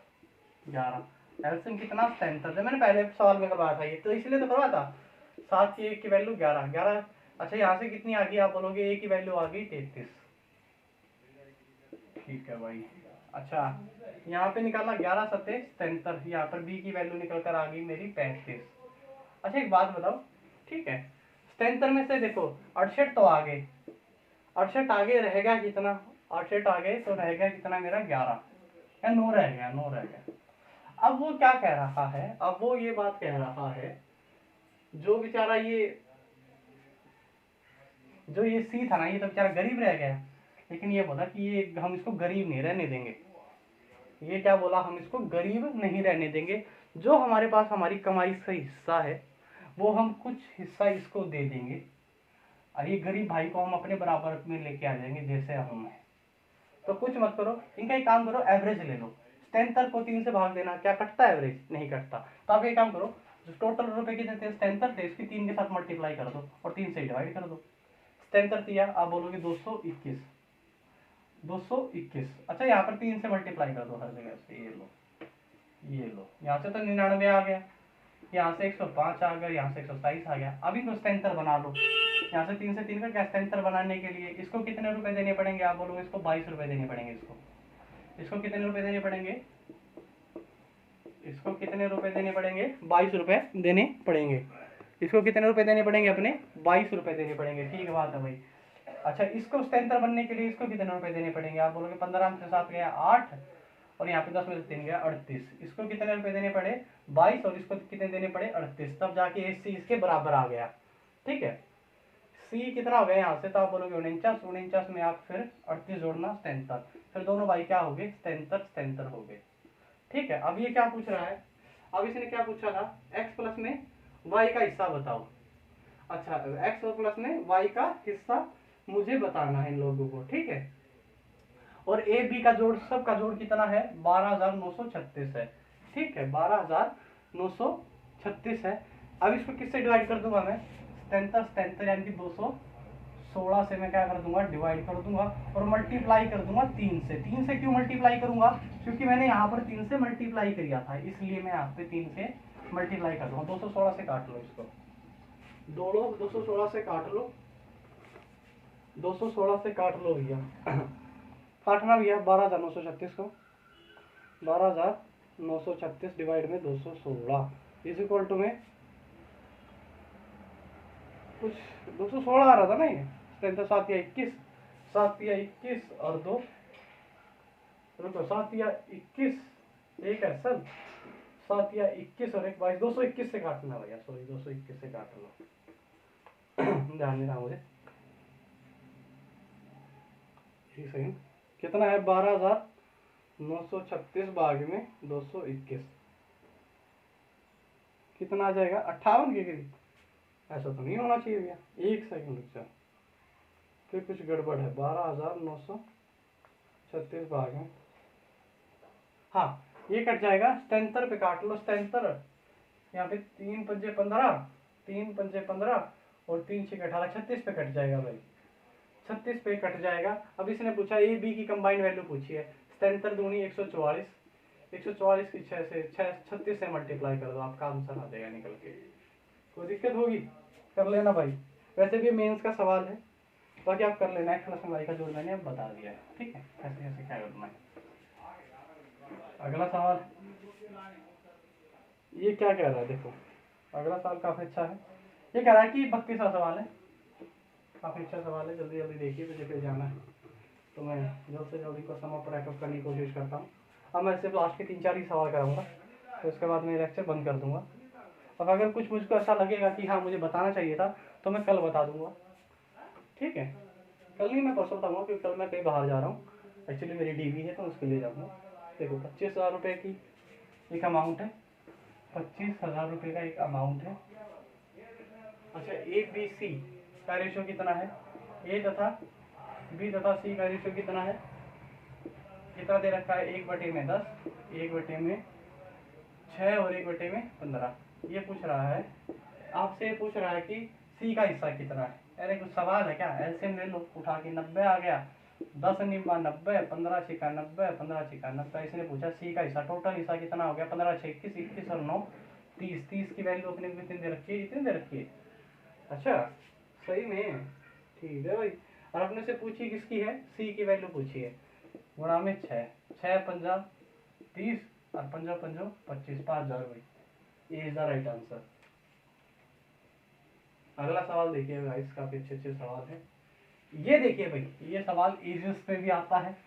11, एलसीएम कितना 77, मैंने पहले सवाल में करवाया था ये, तो इसलिए तो करवाया था। 7 की 1 की वैल्यू 11। अच्छा यहाँ से कितनी आ गई, आप बोलोगे a की वैल्यू आ गई 33। ठीक है भाई, अच्छा यहाँ पे निकाला 11 7 77, यहाँ पर b की वैल्यू निकल कर आ गई मेरी 35। अच्छा एक बात बताओ, ठीक है 77 में से देखो 68 तो आगे, 68 आगे रहेगा कितना, 68 आगे तो रहेगा कितना मेरा 11, या 9 रह गया। अब वो क्या कह रहा है, अब वो ये बात कह रहा है, जो बेचारा ये सी था ना, ये तो बेचारा गरीब रह गया, लेकिन ये बोला कि ये हम इसको गरीब नहीं रहने देंगे। ये क्या बोला, हम इसको गरीब नहीं रहने देंगे, जो हमारे पास हमारी कमाई का हिस्सा है वो हम कुछ हिस्सा इसको दे देंगे, और ये गरीब भाई को हम अपने बराबर में लेके आ जाएंगे जैसे हम हैं। तो कुछ मत करो, इनका एक काम करो, एवरेज ले लो। 73 को 3 से भाग देना, क्या कटता है एवरेज? नहीं कटता। तो आप एक काम करो, जो टोटल रुपए कितने थे 73 थे, इसकी 3 के साथ मल्टीप्लाई कर दो और 3 से डिवाइड कर दो। 73 दिया, आप बोलोगे 221, 221। अच्छा यहाँ पर 3 से मल्टीप्लाई कर दो हर जगह से, ये लो, यहाँ से तो 99 आ गया, यहाँ से 105 आ गया, यहाँ से 127 आ गया। अभी तो 77 बना लो, यहाँ से 3 से 3 का क्या, 77 बनाने के लिए इसको कितने रुपए देने पड़ेंगे? आप बोलोगे इसको 22 रुपए देने पड़ेंगे। इसको कितने रुपए देने पड़ेंगे? इसको कितने रुपए देने पड़ेंगे? 22 रुपए देने पड़ेंगे। इसको कितने रुपए देने पड़ेंगे अपने? 22 रुपए देने पड़ेंगे। ठीक बात है भाई। अच्छा इसको 77 बनने के लिए इसको कितने रुपए देने पड़ेंगे? आप बोलोगे 15 से 7 गया 8, और यहाँ पे 10 में से 3 गया 38। इसको कितने रुपए देने पड़े? 22, और इसको कितने देने पड़े? 38। तब जाके ए सी इसके बराबर आ गया। ठीक है, सी कितना हो गया यहाँ से? तो आप बोलोगे 49, 49 में आप फिर 38 जोड़ना 77, फिर दोनों भाई क्या हो गए? 77 हो गए। ठीक है, अब ये क्या पूछ रहा है? अब इसने क्या पूछा था? x प्लस में y का हिस्सा बताओ। अच्छा x प्लस में y का हिस्सा मुझे बताना है इन लोगों को। ठीक है, और ए बी का जोड़, सबका जोड़ कितना है? 12,936 है। ठीक है, 12,936 है। अब इसको किससे डिवाइड कर दूंगा मैं? 77 यानी कि 216 से मैं क्या कर दूंगा? डिवाइड कर दूंगा, और मल्टीप्लाई कर दूंगा 3 से। 3 से क्यों मल्टीप्लाई करूंगा? क्योंकि मैंने यहाँ पर 3 से मल्टीप्लाई किया था, इसलिए मैं यहाँ पे 3 से मल्टीप्लाई कर दूंगा। 216 से काट लो इसको, 216 से काट लो, 216 से काट लो भैया। काटना भैया 12,936 को, 12,936 डिवाइड में 216 इज इक्वल टू में कुछ 216 आ रहा था ना ये। 7 या 21, 7 या 21 और 2, रुको 7 या 21, एक है सर, 7 या 21 और एक 22, 221 से काटना भैया, सॉरी 221 से काट लो। ध्यान नहीं रहा मुझे, ठीक सही कितना है? 12,936 भाग में 221 कितना आ जाएगा? 58 के करीब। ऐसा तो नहीं होना चाहिए भैया, एक सेकंड रुक जाओ, फिर कुछ गड़बड़ है। 12,936 भाग में, हाँ ये कट जाएगा। 77 पे काट लो, 77, यहाँ पे 3 पंजे 15, 3 पंजे 15 और 3 6 18, 36 पे कट जाएगा भाई, 36 पे कट जाएगा। अब इसने पूछा ए बी की कंबाइंड वैल्यू पूछी है। 77 दूनी 144, 144 की 6 से 36 से मल्टीप्लाई कर दो, आपका आंसर आ जाएगा निकल के। कोई दिक्कत होगी? कर लेना भाई, वैसे भी मेंस का सवाल है, बाकी आप कर लेना। एक्स प्लस में वाई का जोड़ मैंने अब बता दिया है। ठीक है, ऐसे ऐसे क्या करना है। अगला सवाल, ये क्या कह रहा है? देखो अगला सवाल काफी अच्छा है। ये कह रहा है कि 32वां सवाल है, काफी अच्छा सवाल है, जल्दी जल्दी देखिए, मुझे फिर जाना है, तो मैं जल्द से जल्दी को सम अप रैपअप करने की कोशिश करता हूँ। अब मैं सिर्फ लास्ट के 3-4 ही सवाल कराऊंगा, तो उसके बाद मैं लेक्चर बंद कर दूंगा। अब अगर कुछ मुझको ऐसा लगेगा कि हाँ मुझे बताना चाहिए था, तो मैं कल बता दूंगा। ठीक है, कल नहीं, मैं परसों बताऊंगा, क्योंकि कल मैं कहीं बाहर जा रहा हूँ, एक्चुअली मेरी डीवी है तो उसके लिए जाऊँगा। देखो 25,000 रुपये की एक अमाउंट है, 25,000 रुपये का एक अमाउंट है। अच्छा ए बी सी का रेशियो कितना है? ए तथा बी तथा सी का रेशियो कितना है? कितना दे रखा है? 1/10, 1/6 और 1/15। ये पूछ रहा है, आपसे पूछ रहा है कि सी का हिस्सा कितना है। अरे कुछ सवाल है क्या? एलसीएम ले लो, उठा के 90 आ गया, 10 निम्बा 90, 15 छिका 90, 15 छिका 90। इसने पूछा सी का हिस्सा, टोटल हिस्सा कितना हो गया? 15 6 21, 21 और 9 30। 30 की वैल्यू अपने को कितनी दे रखी है? इतनी दे रखी है। अच्छा सही में, ठीक है भाई। और अपने से पूछी किसकी है? सी की वैल्यू पूछी है, गुणा में 6, 6 पंजा 30 और 5 पंजो 25, 5,000 भाई। ये इज द राइट आंसर। अगला सवाल देखिए गाइस, काफी अच्छे अच्छे सवाल है। ये देखिए भाई, ये सवाल एजेस पे भी आता है।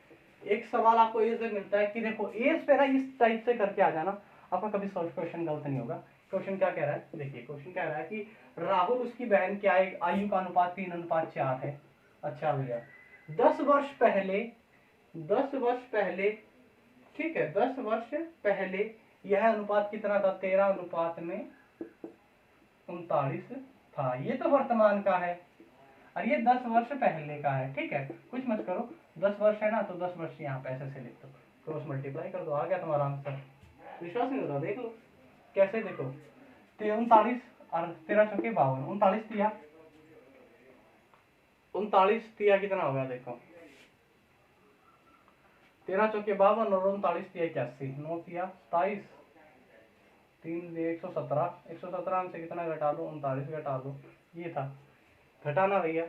एक सवाल आपको एज में मिलता है कि देखो एज पे ना इस टाइप से करके आ जाना, आपका कभी क्वेश्चन गलत नहीं होगा। क्वेश्चन क्या कह रहा है, देखिए क्वेश्चन कह रहा है कि राहुल उसकी बहन की आयु का अनुपात 3:4 है। अच्छा भैया 10 वर्ष पहले, 10 वर्ष पहले, ठीक है 10 वर्ष पहले यह अनुपात कितना था, 13:39 था। ये तो वर्तमान का है और ये 10 वर्ष पहले का है। ठीक है कुछ मत करो, 10 वर्ष है ना तो 10 वर्ष यहाँ पे ऐसे से लिख दो, क्रॉस मल्टीप्लाई कर दो, आ गया तुम्हारा आंसर। विश्वास नहीं होता देख लो कैसे, देखो 39 और 13 चौके 52, 39 दिया, 39 दिया कितना हो गया देखो, 13 चौके 52 और 39 दिया 81, 9 दिया 27, 3 दिए 117, 117 से कितना घटा दो, 39 घटा दो, ये था घटाना भैया।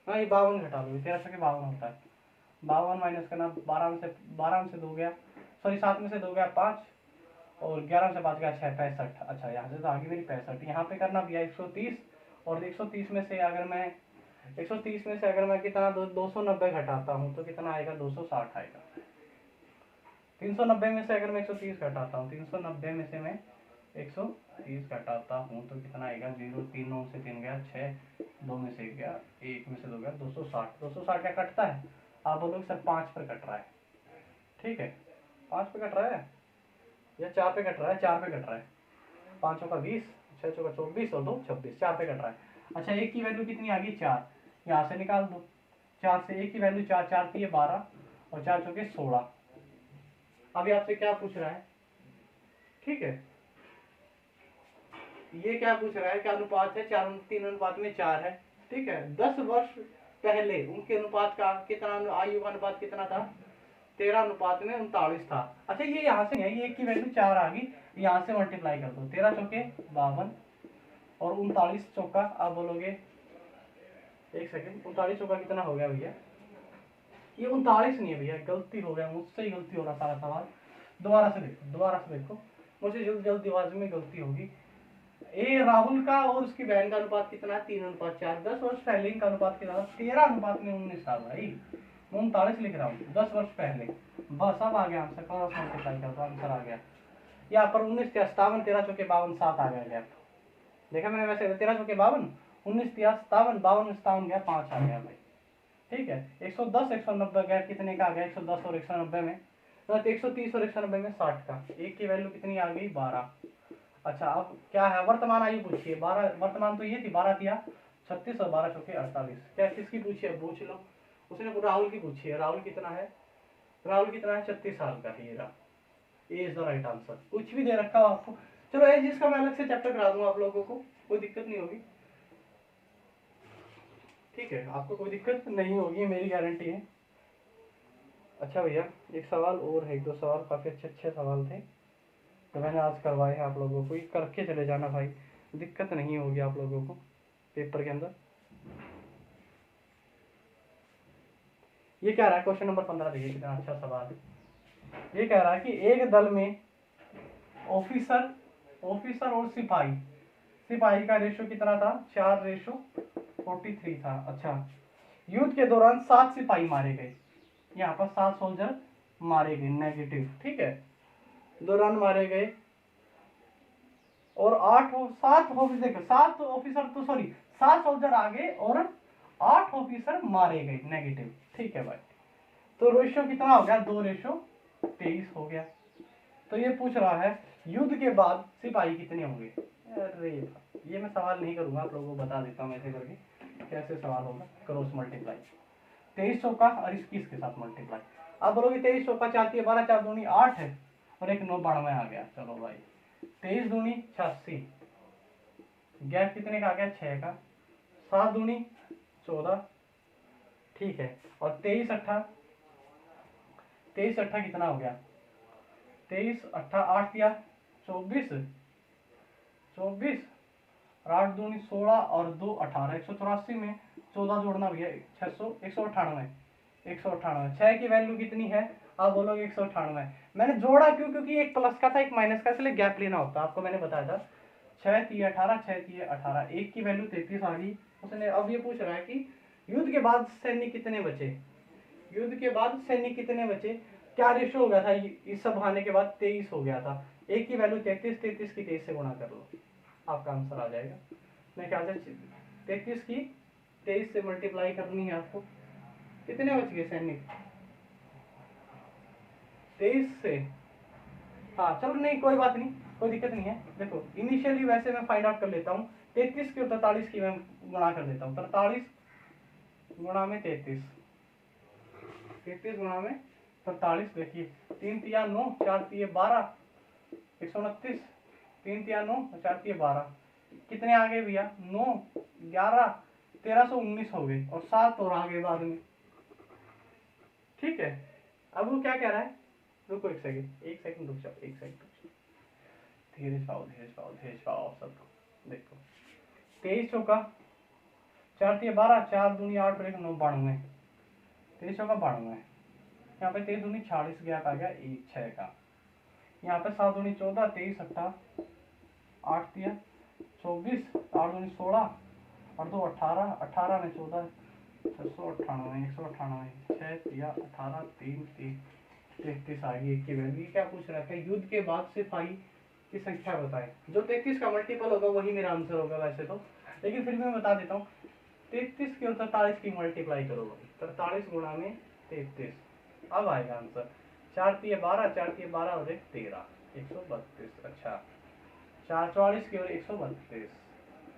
हाँ ये 52 घटा दो, 13 चौके 52 होता है, 52 माइनस करना, 12 में से 2 गया, सॉरी 7 में से 2 गया 5 और 11 से 5 गया 6, 65। अच्छा यहाँ से तो आगे मेरी 65, यहाँ पे करना भैया 130 और 130 में से अगर मैं 130 में से अगर मैं कितना 290 घटाता हूँ तो कितना आएगा, 260 आएगा। 390 में से अगर मैं 130 घटाता हूँ, 390 में से मैं 130 घटाता हूँ तो कितना आएगा, 0, 3 9 से 3 गया 6, 2 में से गया 1 में से 2 गया 260। 260 क्या कटता है, आप बोलोगे सर 5 पर कट रहा है। ठीक है 5 पे कट रहा है या 4 पे कट रहा है, 4 पे कट रहा है, 5 का 20, 6 का 24 और 2 26, 4 पे कट रहा है। अच्छा एक की वैल्यू कितनी आ गई 4, यहाँ से निकाल दो, 4 से एक की वैल्यू 4, 4 की 12 और 4 चौके 16। अभी आपसे क्या पूछ रहा है, ठीक है ये क्या पूछ रहा है, क्या अनुपात है, 3:4 है। ठीक है 10 वर्ष पहले उनके अनुपात का कितना, आयु का अनुपात कितना था, 13:39 था। अच्छा ये यहाँ से है, ये एक की वैल्यू 4 आ गई, यहाँ से मल्टीप्लाई कर दो, 13 चौके 52 और 39 चौका, आप बोलोगे एक सेकेंड, 39 चौका कितना हो गया भैया, ये 39 नहीं है भैया, गलती हो गया मुझसे ही, गलती हो रहा सारा सवाल, दोबारा से देखो मुझे जल्दी आवाज में गलती होगी। ए राहुल का और उसकी बहन का अनुपात कितना है, 3:4। 10 वर्ष पहले इनका अनुपात कितना था, 13:19 था भाई, मैं 39 लिख रहा हूँ 10 वर्ष पहले, बस अब आ गया आंसर, क्रॉस मल्टीप्लाई कर दो आंसर आ गया। यहाँ पर 19 57, 13 चौके 52, 7 आ गया गैप, देखा मैंने वैसे 13 चौके 52, 19 57, 52 57 गया 5 आ गया भाई। ठीक है 110 190 गैप कितने का आ गया, 110 और 190 में, तो 130 और 190 में 60 का, एक की वैल्यू कितनी आ गई 12। अच्छा अब क्या है, वर्तमान आयु पूछिए, 12 वर्तमान तो ये थी, 12 दिया 36 और 12 चौके 48, क्या किसकी पूछिए पूछ लो, उसने राहुल की पूछी है, राहुल कितना है 36 साल का है, ये रहा, ए इज द राइट आंसर। कुछ भी दे रखा हो आपको, चलो एज इसका मैं अलग से चैप्टर करा दूंगा आप लोगों को, कोई दिक्कत नहीं होगी। ठीक है आपको कोई दिक्कत नहीं होगी मेरी गारंटी है। अच्छा भैया एक सवाल और है, 1-2 सवाल काफी अच्छे सवाल थे तो मैंने आज करवाए हैं आप लोगों को, ये करके चले जाना भाई, दिक्कत नहीं होगी आप लोगों को पेपर के अंदर। ये कह रहा है क्वेश्चन नंबर 15, देखिए कितना अच्छा सवाल है। ये कह रहा है कि एक दल में ऑफिसर और सिपाही का रेशो कितना था, 4:43 था। अच्छा युद्ध के दौरान 7 सिपाही मारे गए, यहाँ पर 7 सोल्जर मारे गए नेगेटिव, ठीक है दौरान मारे गए, और 7 ऑफिसर तो सॉरी 7 सोल्जर आ गए और 8 ऑफिसर मारे गए नेगेटिव। ठीक है भाई तो रेशो कितना हो गया, 2:23 हो गया। तो ये पूछ रहा है युद्ध के बाद सिपाही कितने होंगे। अरे ये मैं सवाल नहीं करूंगा, आप लोगों को बता देता हूँ ऐसे करके कैसे सवाल होगा, क्रॉस मल्टीप्लाई 23 चौका और 21 के साथ मल्टीप्लाई। आप बोलोगे 23 चौका 4 × 12, 4 दूनी 8 है और 1 9 92 आ गया। चलो भाई 23 दूनी 86, गैप कितने का आ गया 6 का, 7 दूनी 14, ठीक है और 23 अट्ठा कितना हो गया, 23 अट्ठा 8 दिया 24 और 8 दूनी 16 और 2 18, 184 में 14 जोड़ना भैया 198, 6 की वैल्यू कितनी है, आप बोलोगे 198। मैंने जोड़ा क्यों, क्योंकि एक प्लस का था एक माइनस का, इसलिए गैप लेना होता है, आपको मैंने बताया था। 6 3 18, 6 3 18, एक की वैल्यू 33 आ गई उसने। अब ये पूछ रहा है कि युद्ध के बाद सैनिक कितने बचे, क्या रेशो हो गया था, इस सब आने के बाद 23 हो गया था, एक की वैल्यू 33, 33 की 23 से गुणा कर लो, आपका आंसर आ जाएगा। मैं क्या 33 की 23 से मल्टीप्लाई करनी है आपको। कितने बच गए सैनिक? 23 से, हाँ चलो नहीं कोई बात नहीं, कोई दिक्कत नहीं है। देखो इनिशियली वैसे मैं फाइंड आउट कर लेता हूँ, 33 की और 43 की मैं गुणा कर देता हूँ। 43 गुणा में 33, 33 गुणा में 43, देखिए 3 तिया 9, 4 तिये 12, 129, 3 तिया 9, 4 तिये 12, कितने आ गए भैया? 9, 11, 1319 हो गए और 7 और आ गए बाद में। ठीक है, अब वो क्या कह रहा है, रुको एक सेकंड, एक सेकंड रुक जाओ, एक सेकंड धीरे पाओ, धीरे पाओ, धीरे पाओ सब। देखो 23 चौका 4 तिये 12, 4 दूनी 8 और 1 9, 92, 23 चौका 92, यहाँ पे 23 दूनी 46 गैप आ गया 1 6 का। यहाँ पे 7 दूनी 14, 23 18, 8 तिया 24, 8 दूनी 16 और 2 18, 18 में 14, 698, 198, 6 तिया 18, 3 33 आ गई। एक की वैल्यू क्या पूछ रहा है? युद्ध के बाद से पाई की संख्या बताए। जो 33 का मल्टीपल होगा वही मेरा आंसर होगा वैसे तो, लेकिन फिर मैं बता देता हूँ। 33 की और 43 की मल्टीप्लाई करो भाई, 43 गुणा में 33, अब आएगा आंसर। 4 तिये 12, 4 तिये 12 और 1 13, 132। अच्छा 4 44 की और 132,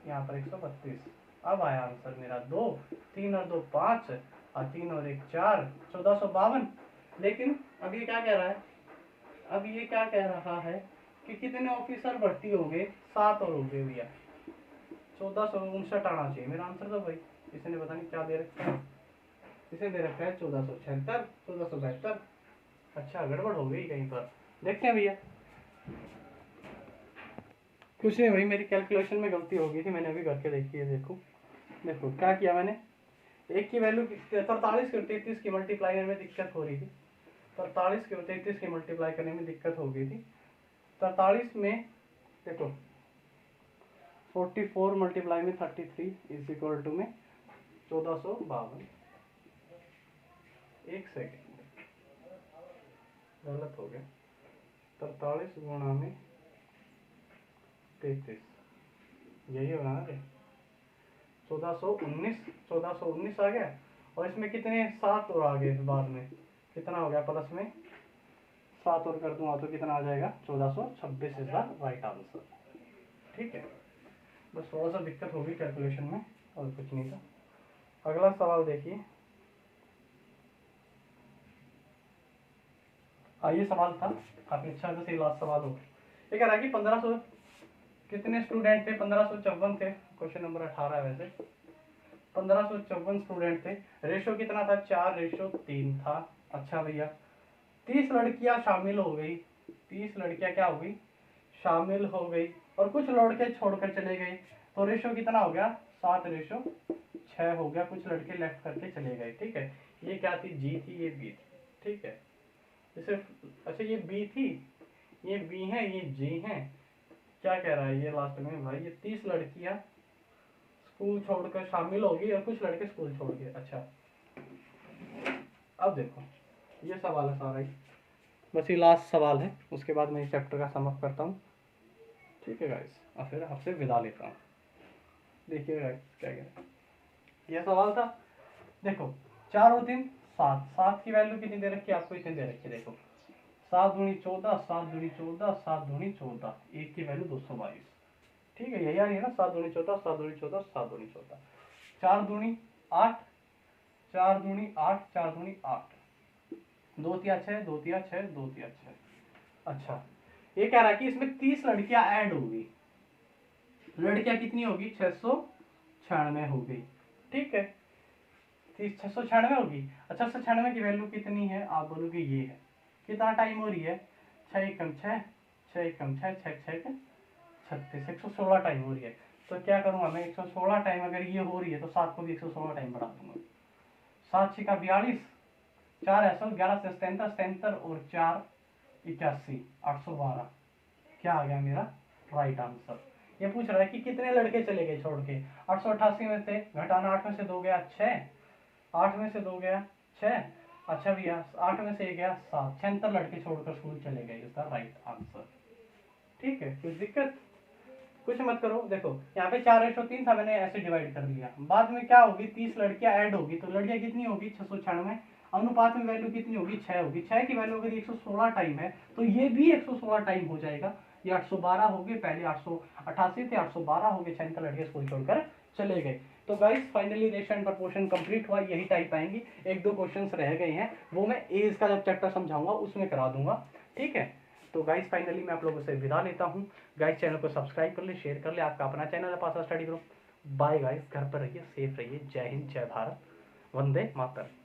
यहाँ पर 132, अब आया आंसर मेरा 2, 3 और 2 5 और 3 और 1 4, 1452। लेकिन अब ये क्या कह रहा है, अब ये क्या कह रहा है कि कितने ऑफिसर भर्ती हो गए? 7 और हो गए भैया, 1459 आना चाहिए मेरा आंसर। तो भाई इसने पता नहीं क्या दे रखा है, इसे दे रखा है 1476, 1472। अच्छा गड़बड़ हो गई कहीं पर, देखते हैं भैया। कुछ नहीं भाई, मेरी कैलकुलेशन में गलती हो गई थी, मैंने अभी करके देखी है। देखो देखो क्या किया मैंने, एक की वैल्यू 43 की 33 की मल्टीप्लाई करने में दिक्कत हो रही थी, 43 की 33 की मल्टीप्लाई करने में दिक्कत हो गई थी। 43 में देखो 44 मल्टीप्लाई में 33 इज इक्वल टू में 1452। एक सेकेंड गलत हो गया, 43 गुणा में 33, यही होगा ना रे, 1419 आ गया। और इसमें कितने 7 और आ गए बाद में, कितना हो गया प्लस में 7 और कर दूंगा तो कितना आ जाएगा? 1426 इज द राइट आंसर। ठीक है, बस थोड़ा सा दिक्कत होगी कैलकुलेशन में और कुछ नहीं था। अगला सवाल देखिए, ये सवाल था काफी अच्छा, जैसे लास्ट सवाल हो। ये कह रहा है कि 1500 कितने स्टूडेंट थे? 1554 थे, क्वेश्चन नंबर 18 है वैसे। 1554 स्टूडेंट थे, रेशो कितना था? 4:3 था। अच्छा भैया 30 लड़कियां शामिल हो गई, 30 लड़कियां क्या हो गई? शामिल हो गई, और कुछ लड़के छोड़कर चले गए, तो रेशो कितना हो गया? 7:6 हो गया, कुछ लड़के लेफ्ट करके चले गए। ठीक है, ये क्या थी? जी थी, ये बी थी। ठीक है, जैसे अच्छा ये बी थी, ये बी है, ये जी है। क्या कह रहा है ये लास्ट में भाई? ये 30 लड़कियां स्कूल छोड़कर शामिल होगी और कुछ लड़के स्कूल छोड़ गए। अच्छा अब देखो ये सवाल है सारा ही, बस ये लास्ट सवाल है, उसके बाद मैं इस चैप्टर का सम अप करता हूँ। ठीक है गाइस, और फिर आपसे विदा लेता हूँ। देखिए गाइस क्या कह रहा है, ये सवाल था। देखो 4 और 3 7, 7 की वैल्यू कितनी दे रखी है आपको? इतनी दे रखी है। देखो 7 दूनी 14, 7 दूनी 14, 7 दूनी 14, एक की वैल्यू 222। ठीक है, यही आ रही है ना, 7 दूनी 14, 7 दूनी 14, 7 दूनी 14, 4 दूनी 8, 4 दूनी 8, 4 दूनी 8, 2 तिया 6, 2 तिया 6, 2 तिया 6। अच्छा ये कह रहा है कि इसमें 30 लड़कियां ऐड होगी, लड़कियां कितनी होगी? 696 होगी। ठीक है, 696 होगी। अच्छा 696 की वैल्यू कितनी है? आप बोलोगे ये है। कितना टाइम हो रही है? 6 एकम 6, 6 एकम 6, 6 6 36, 116 टाइम हो रही है। तो क्या करूंगा मैं? 116 टाइम अगर ये हो रही है तो 7 को भी 116 टाइम बढ़ा दूंगा। 7 6 का 42, 4 ऐसा 11 से 77 और 4 81, 812। क्या आ गया मेरा राइट आंसर? ये पूछ रहा है कि कितने लड़के चले गए छोड़ के। 888 में से घटाना, 8 में से 2 गया 6, 8 में से 2 गया 6। अच्छा भैया 8 में से 1 गया 7, 76 लड़के छोड़कर स्कूल चले गए, इसका राइट आंसर। ठीक है, कुछ दिक्कत कुछ मत करो। देखो यहाँ पे 4:3 था, मैंने ऐसे डिवाइड कर दिया। बाद में क्या होगी, 30 लड़कियां ऐड होगी तो लड़कियां कितनी होगी 696। अनुपात में वैल्यू कितनी होगी 6 होगी। 6 की वैल्यू अगर 116 टाइम है तो ये भी 116 टाइम हो जाएगा। ये 812 हो गए, पहले 888 थे, 812 हो गए। 6 का लड़के स्कूल छोड़कर चले गए। तो guys finally ratio and proportion complete हुआ, यही टाइप आएंगी। एक दो क्वेश्चंस रह गए हैं, वो मैं एज का जब चैप्टर समझाऊंगा उसमें करा दूंगा, ठीक है। तो गाइस फाइनली मैं आप लोगों से विदा लेता हूँ। गाइस चैनल को सब्सक्राइब कर ले, शेयर कर ले। आपका अपना चैनल है पासा स्टडी ग्रुप। बाय गाइस, घर पर रहिए, सेफ रहिए। जय हिंद, जय भारत, वंदे मातरम।